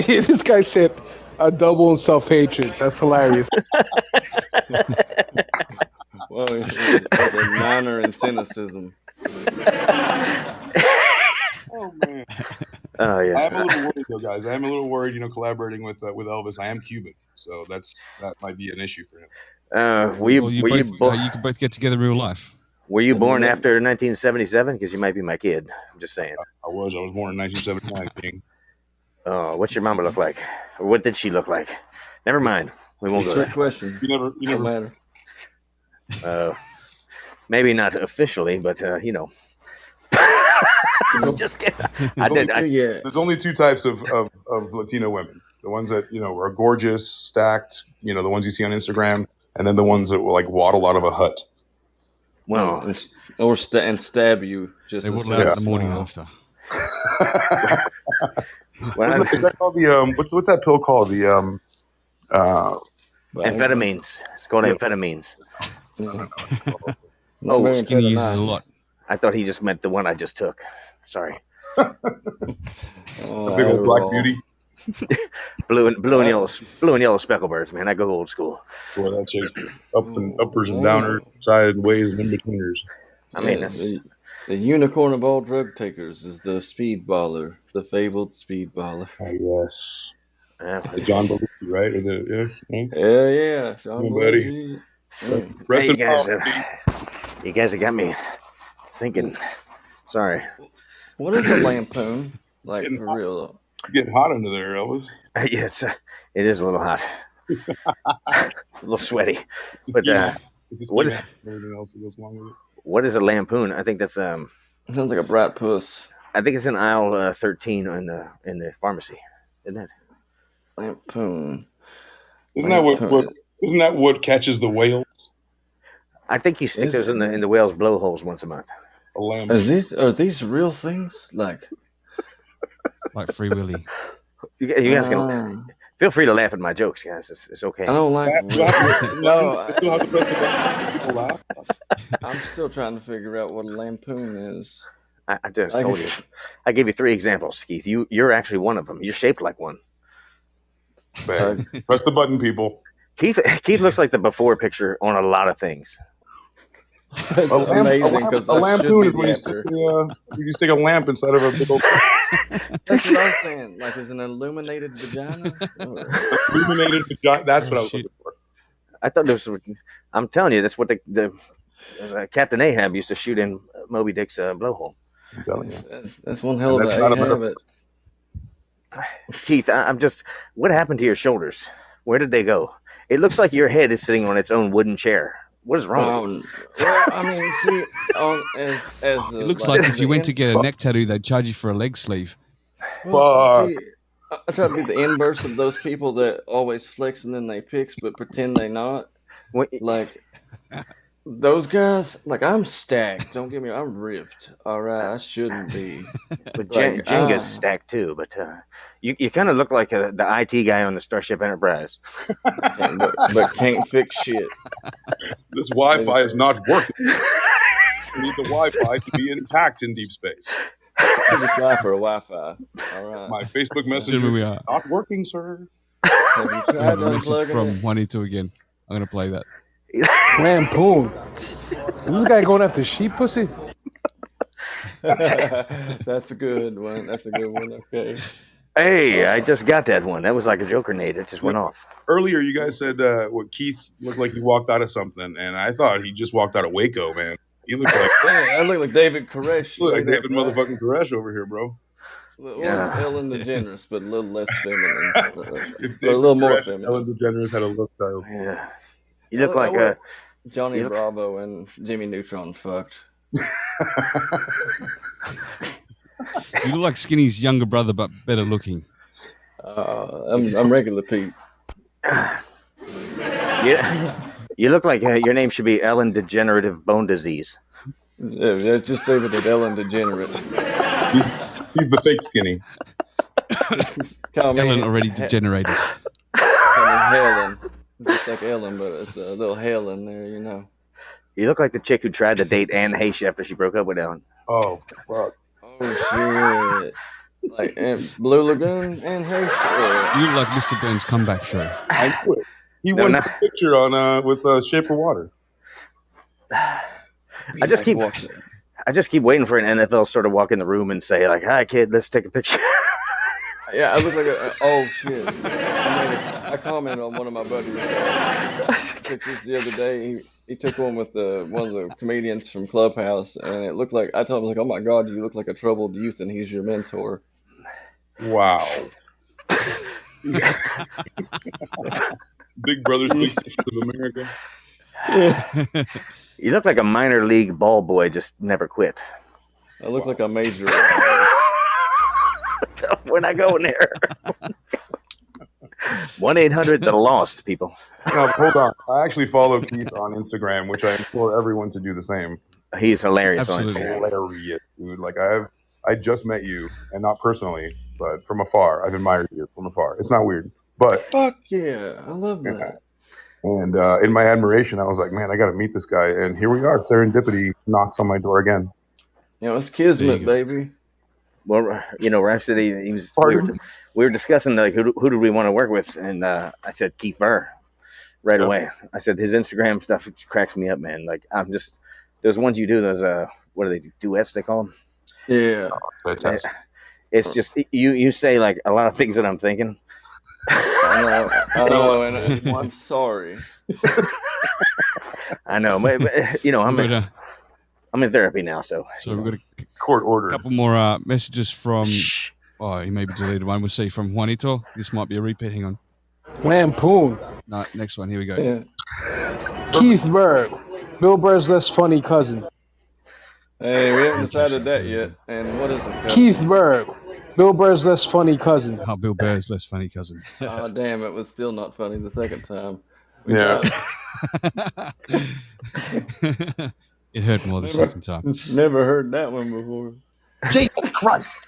Speaker 7: This guy said a double in self-hatred. That's hilarious.
Speaker 2: Well, it's a minor in cynicism.
Speaker 6: Oh man.
Speaker 3: Oh yeah.
Speaker 6: I am a little worried though, guys. I am a little worried. Collaborating with Elvis. I am Cuban, so that might be an issue for him.
Speaker 1: You can both get together in real life.
Speaker 3: Were you born after 1977? Because you might be my kid. I'm just saying.
Speaker 6: I was born in 1979, King.
Speaker 3: Oh, what's your mama look like? Or what did she look like? Never mind. We won't go there.
Speaker 2: Trick question.
Speaker 6: You never
Speaker 2: matter.
Speaker 3: Maybe not officially, but just kidding.
Speaker 6: There's only two types of Latino women. The ones that are gorgeous, stacked. The ones you see on Instagram, and then the ones that will like waddle out of a hut.
Speaker 3: Well,
Speaker 2: and stab you just.
Speaker 1: They waddle out the morning after.
Speaker 6: What's that called? What's that pill called? The
Speaker 3: amphetamines. It's called amphetamines.
Speaker 1: Oh, Skinny uses a lot.
Speaker 3: I thought he just meant the one I just took. Sorry.
Speaker 6: A big old black beauty.
Speaker 3: blue and yellow specklebirds, man. I go old school.
Speaker 6: Boy, that chicks uppers and downers, sideways and in betweeners.
Speaker 3: I mean,
Speaker 2: the unicorn of all drug takers is the speed baller, the fabled speed baller.
Speaker 6: Yes. The John Belushi, right? Or
Speaker 2: yeah. John Belushi.
Speaker 3: You guys have got me thinking. Sorry.
Speaker 2: What is a lampoon? Like, for real?
Speaker 6: Getting hot under there, Elvis.
Speaker 3: Yeah, it is a little hot. A little sweaty. But what is
Speaker 6: everything else that goes along with it?
Speaker 3: What is a lampoon? I think that's
Speaker 2: Sounds like a brat puss.
Speaker 3: I think it's in aisle 13 in the pharmacy, isn't it?
Speaker 2: Lampoon.
Speaker 6: Isn't that what catches the whales?
Speaker 3: I think you stick those in the whale's blowholes once a month.
Speaker 6: A lampoon.
Speaker 2: Are these real things? Like
Speaker 1: Free Willy.
Speaker 3: You guys can feel free to laugh at my jokes, guys. It's okay.
Speaker 2: I don't like. I'm still trying to figure out what a lampoon is.
Speaker 3: I just told you. I gave you 3 examples, Keith. You're actually one of them. You're shaped like one.
Speaker 6: Press the button, people.
Speaker 3: Keith looks like the before picture on a lot of things.
Speaker 2: Amazing, because
Speaker 6: a lampoon is when you stick a lamp inside of a big old.
Speaker 2: That's what I'm saying. Like, is an illuminated vagina?
Speaker 6: Illuminated vagina. That's what I was looking for.
Speaker 3: I thought this was. I'm telling you, that's what the Captain Ahab used to shoot in Moby Dick's blowhole.
Speaker 6: I'm telling you.
Speaker 2: That's one hell of a habit.
Speaker 3: Keith, I'm just. What happened to your shoulders? Where did they go? It looks like your head is sitting on its own wooden chair. What is wrong with you?
Speaker 2: Well, I mean, see,
Speaker 1: it looks like if you went to get a neck tattoo, they'd charge you for a leg sleeve.
Speaker 2: Well, see, I try to be the inverse of those people that always flex and then they fix, but pretend they not. Like those guys, like I'm stacked. Don't get me. I'm ripped. All right, I shouldn't be.
Speaker 3: But Jenga's stacked too. But you kind of look like the IT guy on the Starship Enterprise.
Speaker 2: but can't fix shit.
Speaker 6: This Wi-Fi is not working. You need the Wi-Fi to be intact in deep space.
Speaker 2: Apply for a Wi-Fi. All right.
Speaker 6: My Facebook Messenger is not working, sir.
Speaker 2: Have you tried
Speaker 1: a message
Speaker 2: unplugging
Speaker 1: from
Speaker 2: it?
Speaker 1: Juanito again. I'm gonna play that.
Speaker 7: Lampoon. Is this guy going after sheep pussy?
Speaker 2: That's a good one. Okay.
Speaker 3: Hey, I just got that one. That was like a Joker nade. It just went off.
Speaker 6: Earlier, you guys said what Keith looked like he walked out of something, and I thought he just walked out of Waco, man. He looked like
Speaker 2: I look like David Koresh.
Speaker 6: You look like David motherfucking Koresh over here, bro.
Speaker 2: Well, Ellen DeGeneres, but a little less feminine. A little more feminine.
Speaker 6: Ellen DeGeneres had a look style.
Speaker 3: Yeah. You look like
Speaker 2: Johnny Bravo and Jimmy Neutron fucked.
Speaker 1: You look like Skinny's younger brother, but better looking.
Speaker 2: I'm regular Pete.
Speaker 3: Yeah. You look like your name should be Ellen Degenerative Bone Disease.
Speaker 2: Yeah, just leave it at Ellen Degenerate.
Speaker 6: He's the fake Skinny.
Speaker 1: Ellen already degenerated.
Speaker 2: Helen. Just like Ellen, but it's a little Helen there, you know.
Speaker 3: You look like the chick who tried to date Anne Heche after she broke up with Ellen.
Speaker 6: Oh, fuck.
Speaker 2: Oh, Oh shit! Like Blue Lagoon and her shit.
Speaker 1: You look like Mr. Burns' comeback show.
Speaker 6: I knew it. He won a picture on with Shape of Water.
Speaker 3: I just keep waiting for an NFL star to walk in the room and say like, "Hi, kid, let's take a picture."
Speaker 2: Yeah, I look like oh shit! I commented on one of my buddies' pictures the other day. He took one with one of the comedians from Clubhouse, and it looked like I told him like, "Oh my god, you look like a troubled youth, and he's your mentor."
Speaker 6: Wow. Big brothers, big sisters of America.
Speaker 2: Yeah.
Speaker 3: You look like a minor league ball boy, just never quit.
Speaker 2: I look like a major.
Speaker 3: We're not going there. 1-800 The Lost, people.
Speaker 6: No, hold on. I actually follow Keith on Instagram, which I implore everyone to do the same.
Speaker 3: He's hilarious on
Speaker 6: Absolutely
Speaker 3: Instagram.
Speaker 6: hilarious, dude. Like I just met you, and not personally, but from afar. I've admired you from afar. It's not weird, but
Speaker 2: fuck yeah, I love that.
Speaker 6: And in my admiration, I was like, man, I got to meet this guy. And here we are. Serendipity knocks on my door again.
Speaker 2: You know, it's kismet, baby.
Speaker 3: Well, Roc Stedi, he was. We were discussing like who do we want to work with, and I said Keith Burr right away. I said his Instagram stuff cracks me up, man. Like I'm just those ones you do, those what do they do? Duets they call them?
Speaker 2: Yeah,
Speaker 6: fantastic.
Speaker 3: It's just you say like a lot of things that I'm thinking.
Speaker 2: I know, and I'm sorry.
Speaker 3: I know, but I'm in therapy now, so
Speaker 1: we've got a
Speaker 6: court order.
Speaker 1: Couple more messages from. Oh, he may be deleted one. We'll see from Juanito. This might be a repeat. Hang on.
Speaker 7: Lampoon.
Speaker 1: No, next one. Here we go.
Speaker 2: Yeah.
Speaker 7: Keith Burr. Bill Burr's less funny cousin.
Speaker 2: Hey, we haven't decided that yet. And what is it?
Speaker 7: Keith Burr. Bill Burr's less funny cousin.
Speaker 1: Oh, Bill Burr's less funny cousin.
Speaker 2: Oh, damn, it was still not funny the second time.
Speaker 6: Yeah.
Speaker 1: It hurt more the second time.
Speaker 2: Never heard that one before.
Speaker 7: Jesus Christ.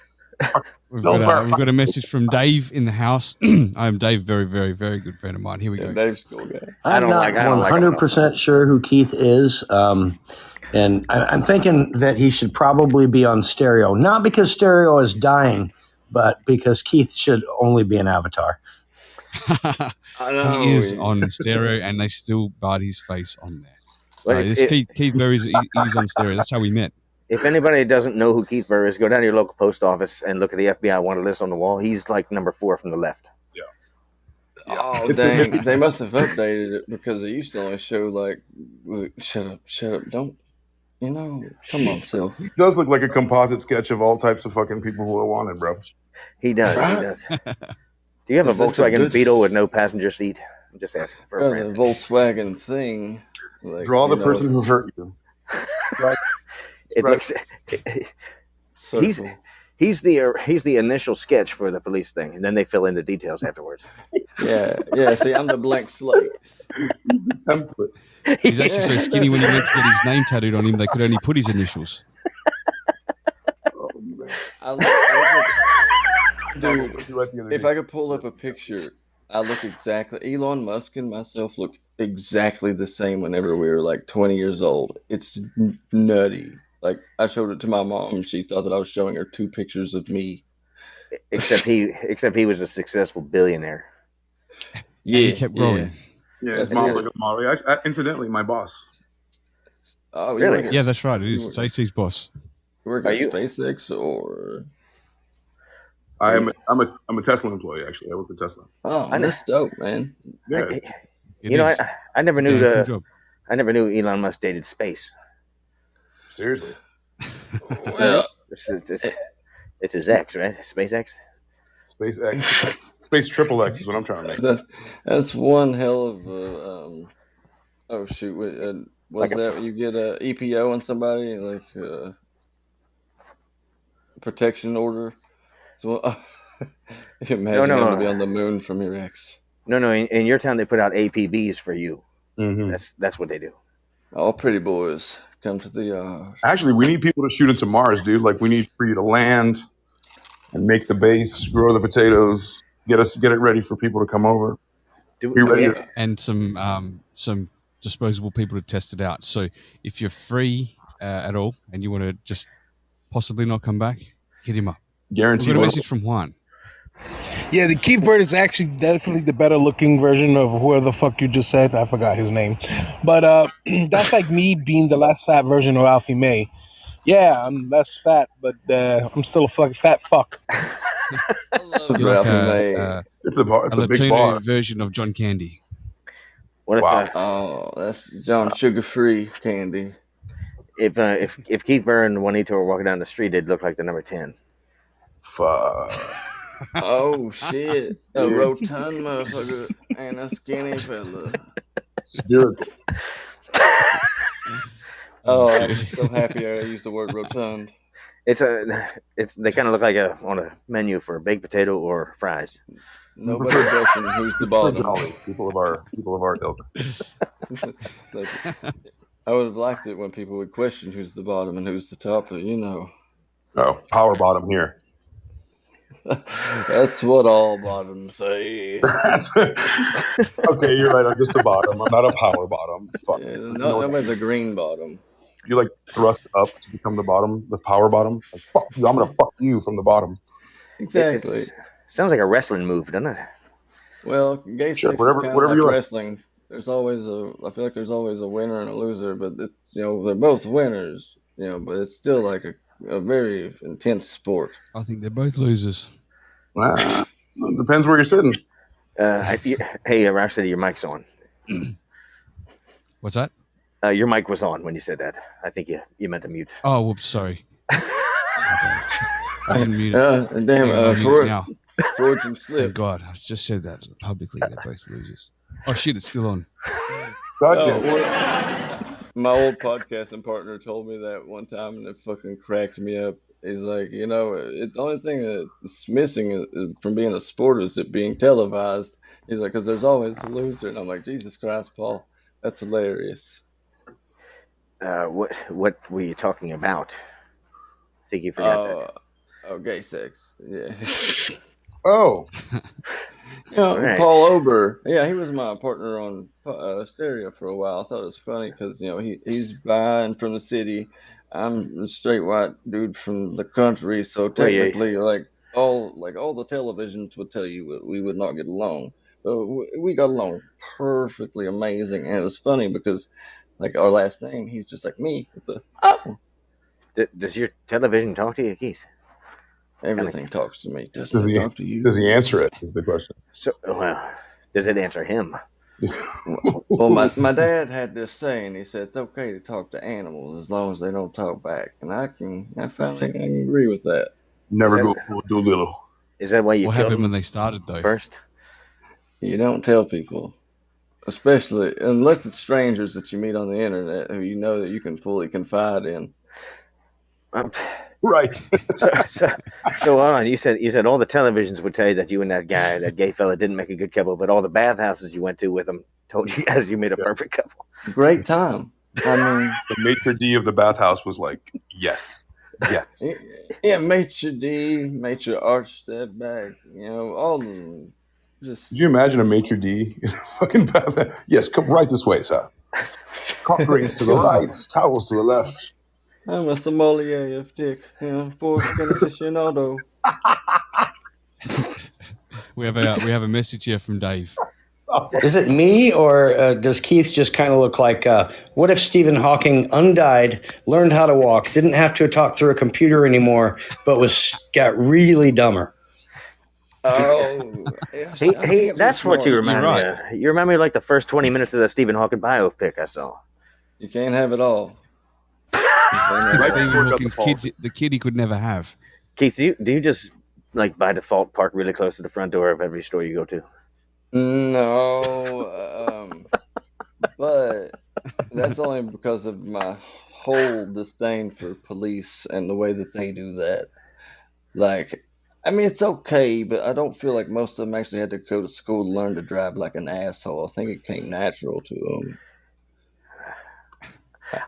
Speaker 1: We've got a message from Dave in the house. I am Dave, very, very, very good friend of mine. Here we go.
Speaker 2: Dave's cool guy.
Speaker 8: I'm not 100% sure who Keith is. And I'm thinking that he should probably be on stereo. Not because stereo is dying, but because Keith should only be an avatar.
Speaker 1: He is on stereo, and they still barred his face on there.
Speaker 3: Well,
Speaker 1: Keith Burr he's on stereo. That's how we met.
Speaker 3: If anybody doesn't know who Keith Burr is, go down to your local post office and look at the FBI wanted list on the wall. He's like number 4 from the left.
Speaker 6: Yeah.
Speaker 2: Oh, dang. They must have updated it because it used to only show like, shut up, don't, come on, Sil.
Speaker 6: He does look like a composite sketch of all types of fucking people who are wanted, bro.
Speaker 3: He does. He does. Do you have a Volkswagen Beetle with no passenger seat? I'm just asking for a friend.
Speaker 2: A Volkswagen thing. Like,
Speaker 6: draw the person who hurt you. Right.
Speaker 3: It looks. He's the initial sketch for the police thing, and then they fill in the details afterwards.
Speaker 2: Yeah. See, I'm the blank slate.
Speaker 6: He's the template.
Speaker 1: He's actually so skinny when he went to get his name tattooed on him, they could only put his initials.
Speaker 2: Dude, if I could pull up a picture, I look exactly. Elon Musk and myself look exactly the same whenever we were like 20 years old. It's nutty. Like I showed it to my mom, and she thought that I was showing her 2 pictures of me.
Speaker 3: Except he was a successful billionaire.
Speaker 2: Yeah,
Speaker 1: and he kept growing.
Speaker 6: Yeah, his mom was a model. Incidentally, my boss.
Speaker 2: Oh,
Speaker 3: really?
Speaker 1: Yeah, that's right. It is. It's AC's boss.
Speaker 2: You work at SpaceX or?
Speaker 6: I'm a Tesla employee. Actually, I work for Tesla.
Speaker 2: Oh, that's dope, man.
Speaker 6: Yeah.
Speaker 3: I never knew I never knew Elon Musk dated space.
Speaker 6: Seriously.
Speaker 2: Well,
Speaker 3: it's his ex, right? SpaceX.
Speaker 6: SpaceX. Space Triple X is what I'm trying to make.
Speaker 2: That's one hell of a. Oh shoot! Was that you get a EPO on somebody like protection order? So imagine having to be on the moon from your ex.
Speaker 3: No. In your town, they put out APBs for you.
Speaker 6: Mm-hmm.
Speaker 3: That's what they do.
Speaker 2: All pretty boys come to the yard.
Speaker 6: Actually, we need people to shoot into Mars, dude. Like, we need for you to land and make the base, grow the potatoes, get it ready for people to come over.
Speaker 1: And some disposable people to test it out. So if you're free at all and you want to just possibly not come back, Hit him up.
Speaker 6: Guaranteed.
Speaker 1: We got a message from Juan.
Speaker 7: Yeah, the Keith Bird is actually definitely the better looking version of whoever the fuck you just said. I forgot his name. But that's like me being the less fat version of Alfie May. Yeah, I'm less fat, but I'm still a fucking fat fuck.
Speaker 1: You're like
Speaker 6: it's a bar. It's a big
Speaker 1: Latino
Speaker 6: bar.
Speaker 1: version of John Candy.
Speaker 3: What if,
Speaker 2: Oh, that's John Sugar-Free Candy.
Speaker 3: if Keith Burr and Juanito were walking down the street, they'd look like the number 10.
Speaker 6: Fuck.
Speaker 2: Oh shit! A rotund motherfucker and a skinny fella.
Speaker 6: Spherical.
Speaker 2: Oh, I'm so happy I used the word rotund.
Speaker 3: They kind of look like on a menu for baked potato or fries.
Speaker 2: Nobody question who's the bottom.
Speaker 6: People of our ilk.
Speaker 2: I would have liked it when people would question who's the bottom and who's the top, but you know.
Speaker 6: Oh, power bottom here.
Speaker 2: That's what all bottoms say.
Speaker 6: Okay, you're right. I'm just a bottom. I'm not a power bottom. Fuck.
Speaker 2: Yeah, nobody's a green bottom.
Speaker 6: You like thrust up to become the bottom, the power bottom. Like, fuck you, I'm gonna fuck you from the bottom.
Speaker 2: Exactly.
Speaker 3: It sounds like a wrestling move, doesn't it?
Speaker 2: Well, gay sex is kind of like wrestling. There's always I feel like there's always a winner and a loser, but they're both winners. But it's still like a very intense sport.
Speaker 1: I think they're both losers.
Speaker 6: Depends where you're sitting.
Speaker 3: Hey, Roc Stedi, your mic's on.
Speaker 1: What's that?
Speaker 3: Your mic was on when you said that. I think you meant to mute.
Speaker 1: Oh, whoops, sorry. I didn't mute it.
Speaker 2: Damn, Freudian slip.
Speaker 1: Thank God, I just said that publicly. They're both losers. Oh shit, it's still on.
Speaker 2: My old podcasting partner told me that one time, and it fucking cracked me up. He's like, the only thing that's missing from being a sport is it being televised. He's like, because there's always a loser, and I'm like, Jesus Christ, Paul, that's hilarious.
Speaker 3: What were you talking about? I think you forgot that.
Speaker 2: Oh, gay sex. Yeah.
Speaker 6: Oh.
Speaker 2: Right. Paul Ober. Yeah, he was my partner on Stereo for a while. I thought it was funny because he's bi and from the city. I'm a straight white dude from the country, so technically, all the televisions would tell you we would not get along. But we got along perfectly amazing, and it was funny because, like, our last name, he's just like me.
Speaker 3: Does your television talk to you, Keith?
Speaker 2: Everything talks to me. Does
Speaker 6: he
Speaker 2: talk to you?
Speaker 6: Does he answer it? Is the question.
Speaker 3: So, does it answer him?
Speaker 2: Well, my dad had this saying. He said it's okay to talk to animals as long as they don't talk back, and I finally can agree with that.
Speaker 6: Never go do little.
Speaker 3: Is that why you?
Speaker 1: What happened when they started though?
Speaker 3: First,
Speaker 2: you don't tell people, especially unless it's strangers that you meet on the internet who you know that you can fully confide in.
Speaker 6: Right.
Speaker 3: So hold on. You said all the televisions would tell you that you and that gay fella, didn't make a good couple, but all the bathhouses you went to with him told you guys you made a perfect couple.
Speaker 2: Great time. I mean,
Speaker 6: the maitre d' of the bathhouse was like, yes.
Speaker 2: Yeah, maitre d', maitre Archstead back. All of them. Just.
Speaker 6: Could you imagine a maitre d' in a fucking bathhouse? Yes, come right this way, sir. Coffee rings to the right, towels to the left.
Speaker 2: I'm a sommelier of dick, foreskin aficionado.
Speaker 1: We have a message here from Dave.
Speaker 8: Is it me, or does Keith just kind of look like, what if Stephen Hawking undied, learned how to walk, didn't have to talk through a computer anymore, but got really dumber?
Speaker 2: Oh,
Speaker 3: hey, that's what you remind me of. You remind me of like the first 20 minutes of that Stephen Hawking biopic I saw.
Speaker 2: You can't have it all.
Speaker 1: Stephen Hawking's the kid he could never have.
Speaker 3: Keith, do you just like by default park really close to the front door of every store you go to?
Speaker 2: No, but that's only because of my whole disdain for police and the way that they do that. Like, I mean, it's okay, but I don't feel like most of them actually had to go to school to learn to drive like an asshole. I think it came natural to them.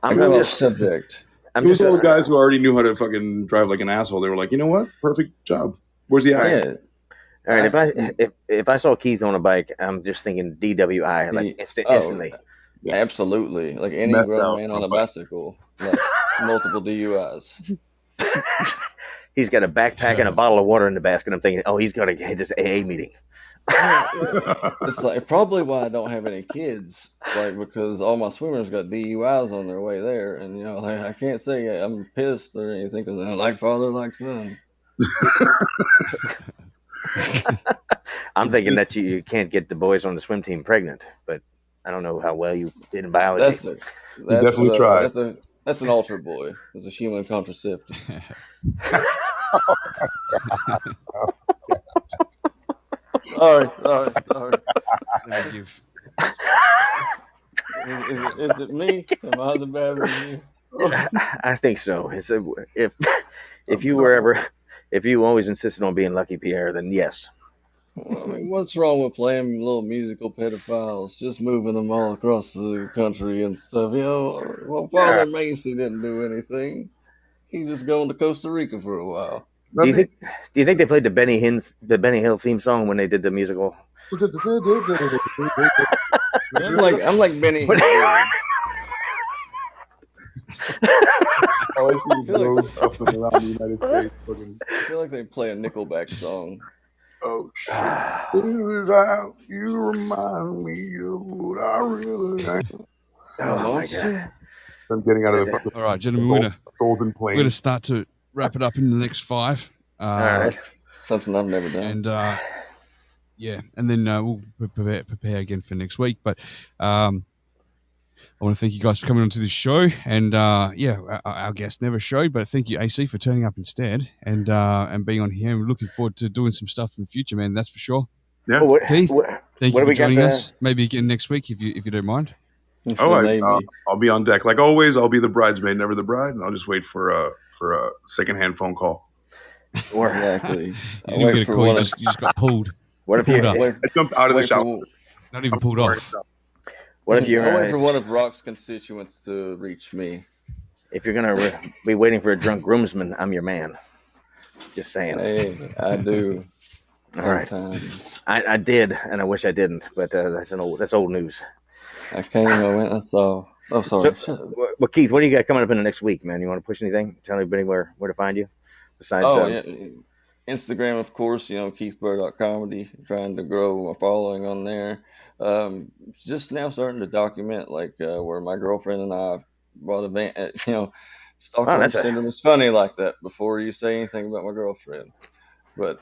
Speaker 6: I'm off subject. It was all the guys who already knew how to fucking drive like an asshole. They were like, you know what? Perfect job. Where's the eye?
Speaker 2: Yeah.
Speaker 3: All right, if I saw Keith on a bike, I'm just thinking DWI, like instantly.
Speaker 2: Absolutely. Like any grown man on a bicycle, like multiple DUIs.
Speaker 3: He's got a backpack and a bottle of water in the basket. I'm thinking, oh, he's got to hit this AA meeting.
Speaker 2: It's like probably why I don't have any kids, like because all my swimmers got DUIs on their way there, and like, I can't say I'm pissed or anything because I like father, like son.
Speaker 3: I'm thinking that you can't get the boys on the swim team pregnant, but I don't know how well you did in biology.
Speaker 6: definitely tried.
Speaker 2: That's an altar boy. It's a human contraceptive. Sorry.
Speaker 1: Thank you.
Speaker 2: Is it me? Am I the bad review?
Speaker 3: I think so. If you always insisted on being Lucky Pierre, then yes.
Speaker 2: I mean, what's wrong with playing little musical pedophiles? Just moving them all across the country and stuff. Well, Father Macy didn't do anything. He just going to Costa Rica for a while.
Speaker 3: Do you think they played the Benny Hill theme song when they did the musical?
Speaker 2: I'm like Benny Hill.
Speaker 6: All I see is road shuffling around the United States.
Speaker 2: I feel like they play a Nickelback song.
Speaker 6: Oh shit! This is how you remind me of what I really am.
Speaker 3: Oh my god!
Speaker 6: I'm getting out of the fucking.
Speaker 1: All right, gentlemen,
Speaker 6: golden plane.
Speaker 1: We're gonna start to wrap it up in the next 5.
Speaker 2: That's something I've never done.
Speaker 1: And and then we'll prepare again for next week. But I want to thank you guys for coming onto this show. And our guest never showed, but thank you, AC, for turning up instead and being on here. We're looking forward to doing some stuff in the future, man. That's for sure.
Speaker 6: Yeah,
Speaker 1: Keith, thank you for joining us. Maybe again next week if you don't mind.
Speaker 6: I'll be on deck like always. I'll be the bridesmaid, never the bride, and I'll just wait for a secondhand phone call.
Speaker 2: Exactly.
Speaker 1: You didn't get a call. You just got pulled.
Speaker 3: What if you?
Speaker 6: I jumped out of the shower.
Speaker 1: Not even pulled off.
Speaker 3: What if you're?
Speaker 2: I'll wait for one of Roc's constituents to reach me.
Speaker 3: If you're gonna be waiting for a drunk groomsman, I'm your man. Just saying.
Speaker 2: Hey, I do.
Speaker 3: All right. I did, and I wish I didn't, but that's old news.
Speaker 2: I came, I went, I saw. Oh, sorry.
Speaker 3: Well, Keith, what do you got coming up in the next week, man? You want to push anything? Tell everybody where to find you. Besides,
Speaker 2: Instagram, of course. KeithBurr.comedy. Trying to grow my following on there. Just now starting to document where my girlfriend and I bought a van. Stockholm Syndrome is funny like that. Before you say anything about my girlfriend, but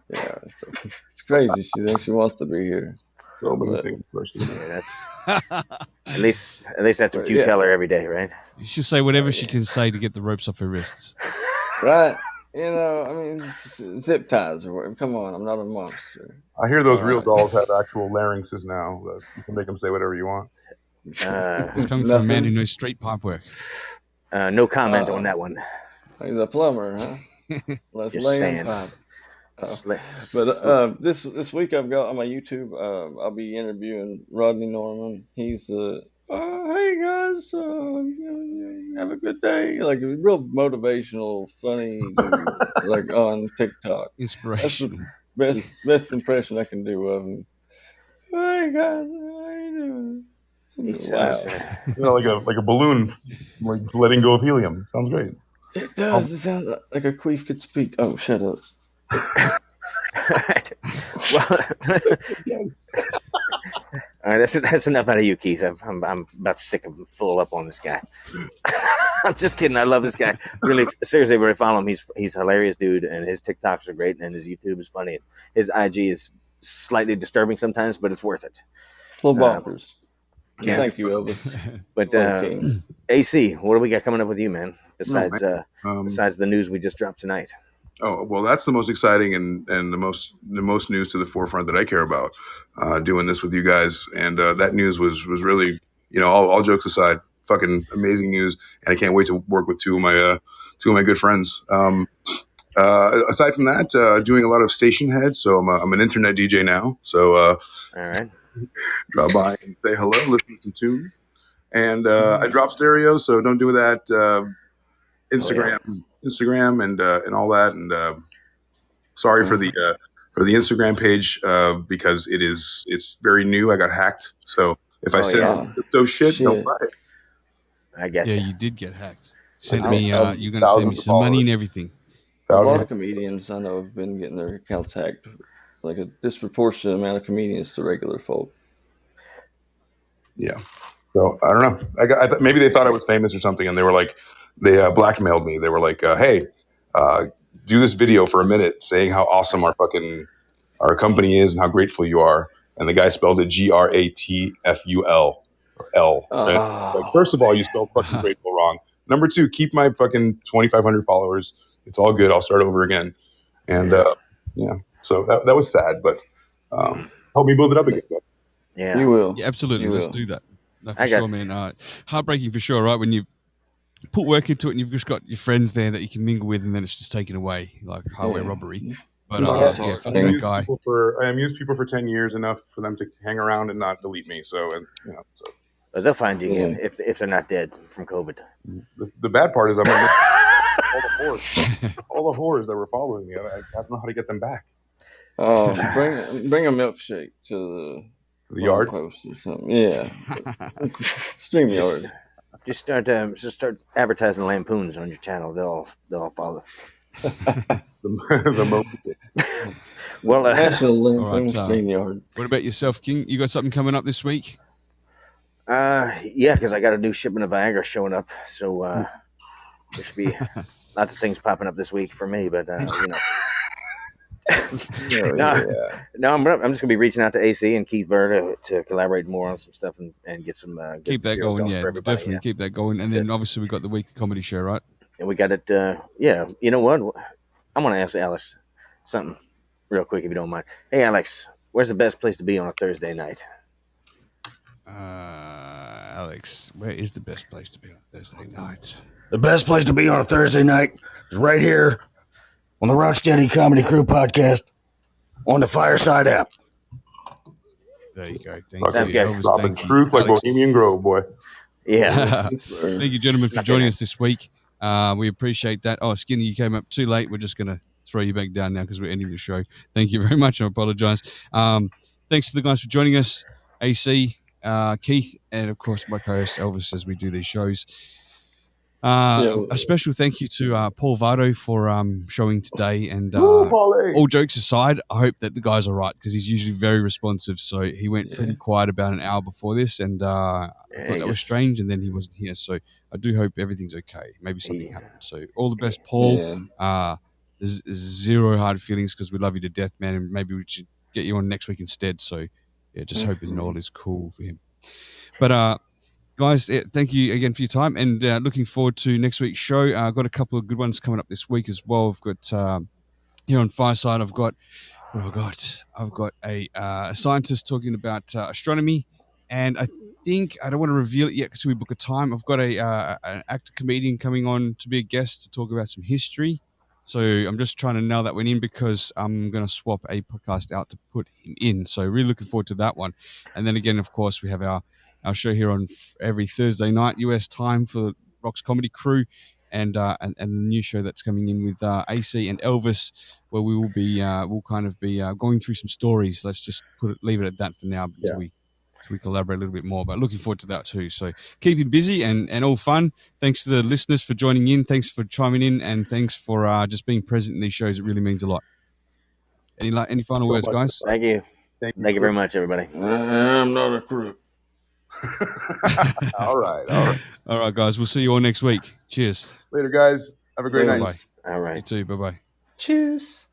Speaker 2: it's crazy. She thinks she wants to be here.
Speaker 6: So many things.
Speaker 3: At least that's what you tell her every day, right?
Speaker 1: You should say whatever she can say to get the ropes off her wrists.
Speaker 2: Right. Zip ties or whatever. Come on, I'm not a monster.
Speaker 6: I hear those real dolls have actual larynxes now. That you can make them say whatever you want.
Speaker 1: It's coming from a man who knows straight pipe work.
Speaker 3: No comment on that one.
Speaker 2: He's a plumber, huh? Let's lay in pipe. This week I've got on my YouTube. I'll be interviewing Rodney Norman. He's hey guys, have a good day. Like a real motivational, funny, like on TikTok.
Speaker 1: Inspirational.
Speaker 2: That's the best impression I can do of him. Hey guys, how you doing?
Speaker 6: Like a balloon, like letting go of helium. Sounds great.
Speaker 2: It does. It sounds like a queef could speak. Oh, shut up.
Speaker 3: All right, that's enough out of you, Keith. I'm about sick of full up on this guy. I'm just kidding. I love this guy. Really, seriously, where I follow him, he's a hilarious dude, and his TikToks are great, and his YouTube is funny. His IG is slightly disturbing sometimes, but it's worth it.
Speaker 2: Little bonkers.
Speaker 3: Yeah.
Speaker 2: Thank you, Elvis.
Speaker 3: But AC, what do we got coming up with you, man? Besides the news we just dropped tonight.
Speaker 6: Oh, well, that's the most exciting and the most news to the forefront that I care about, doing this with you guys. And that news was really, all jokes aside, fucking amazing news. And I can't wait to work with two of my good friends. Aside from that, doing a lot of station heads. So I'm an internet DJ now. So
Speaker 3: all right,
Speaker 6: drop by and say hello, listen to some tunes. And I drop stereo, so don't do that. Instagram and all that, and sorry for the Instagram page because it's very new. I got hacked, so if I said those shit, don't buy it.
Speaker 3: I get you.
Speaker 1: Yeah, you did get hacked. Sent me. You're gonna send me some money and everything.
Speaker 2: A lot
Speaker 6: Thousands.
Speaker 2: of comedians I know have been getting their accounts hacked, like a disproportionate amount of comedians to regular folk.
Speaker 6: Yeah. So I don't know. Maybe they thought I was famous or something, and they were like, they blackmailed me. They were like, "Hey, do this video for a minute saying how awesome our company is and how grateful you are." And the guy spelled it GRATFUL. L. Like, first of all, you spelled fucking grateful wrong. Number two, keep my fucking 2,500 followers. It's all good. I'll start over again. And so that was sad, but help me build it up again.
Speaker 3: Yeah,
Speaker 2: you will.
Speaker 1: Yeah, absolutely.
Speaker 2: You
Speaker 1: Let's
Speaker 2: will.
Speaker 1: do that. No, for sure, man. Heartbreaking for sure, right? When you put work into it and you've just got your friends there that you can mingle with, and then it's just taken away, like highway robbery. But fuck that guy.
Speaker 6: I amused people for 10 years enough for them to hang around and not delete me. So
Speaker 3: But they'll find you again if they're not dead from COVID.
Speaker 6: The bad part is I'm gonna all the whores that were following me. I don't know how to get them back.
Speaker 2: Bring a milkshake to the
Speaker 6: yard
Speaker 2: post or something. Yeah, StreamYard.
Speaker 3: Just start advertising lampoons on your channel. They'll all follow. Well,
Speaker 2: National
Speaker 1: right,
Speaker 2: Lampoon StreamYard.
Speaker 1: What about yourself, King? You got something coming up this week?
Speaker 3: Yeah, because I got a new shipment of Viagra showing up, so there should be lots of things popping up this week for me. But you know. No, I'm just gonna be reaching out to AC and Keith Burr to collaborate more on some stuff and get some
Speaker 1: keep that going, yeah, definitely
Speaker 3: yeah.
Speaker 1: keep that going. And then obviously we got the weekly comedy show, right?
Speaker 3: And we got it. Yeah, you know what? I'm gonna ask Alex something real quick if you don't mind. Hey, Alex, where's the best place to be on a Thursday night?
Speaker 1: Alex, where is the best place to be on a Thursday night?
Speaker 23: The best place to be on a Thursday night is right here on the Roc Stedi Comedy Crew podcast on the Fireside app.
Speaker 1: There you go.
Speaker 6: Thank you. Dropping truth like Bohemian Grove, boy.
Speaker 3: Yeah.
Speaker 1: Thank you, gentlemen, for joining us this week. We appreciate that. Oh, Skinny, you came up too late. We're just going to throw you back down now because we're ending the show. Thank you very much. I apologize. Thanks to the guys for joining us, AC, Keith, and of course my co-host Elvis as we do these shows. A special thank you to Paul Vado for showing today. And all jokes aside, I hope that the guys are right because he's usually very responsive. So he went pretty quiet about an hour before this, and I thought that was strange. And then he wasn't here, so I do hope everything's okay. Maybe something happened. So all the best, Paul. There's zero hard feelings because we love you to death, man. And maybe we should get you on next week instead. So yeah, just hoping all is cool for him. But guys, thank you again for your time, and looking forward to next week's show. I've got a couple of good ones coming up this week as well. I've got here on Fireside, I've got a scientist talking about astronomy, and I think I don't want to reveal it yet because we book a time. I've got an actor comedian coming on to be a guest to talk about some history. So I'm just trying to nail that one in because I'm going to swap a podcast out to put him in. So really looking forward to that one. And then again, of course, we have our show here on every Thursday night US time for the Roc's Comedy Crew, and the new show that's coming in with AC and Elvis, where we will be we'll kind of be going through some stories. Let's just leave it at that for now until we collaborate a little bit more. But looking forward to that too. So keep him busy and all fun. Thanks to the listeners for joining in. Thanks for chiming in, and thanks for just being present in these shows. It really means a lot. Any final words, guys?
Speaker 3: Thank you. Thank you very much, everybody.
Speaker 2: I'm not a crook.
Speaker 6: All right,
Speaker 1: guys. We'll see you all next week. Cheers.
Speaker 6: Later, guys. Have a great night.
Speaker 1: Bye.
Speaker 3: All right.
Speaker 1: You too. Bye-bye.
Speaker 2: Cheers.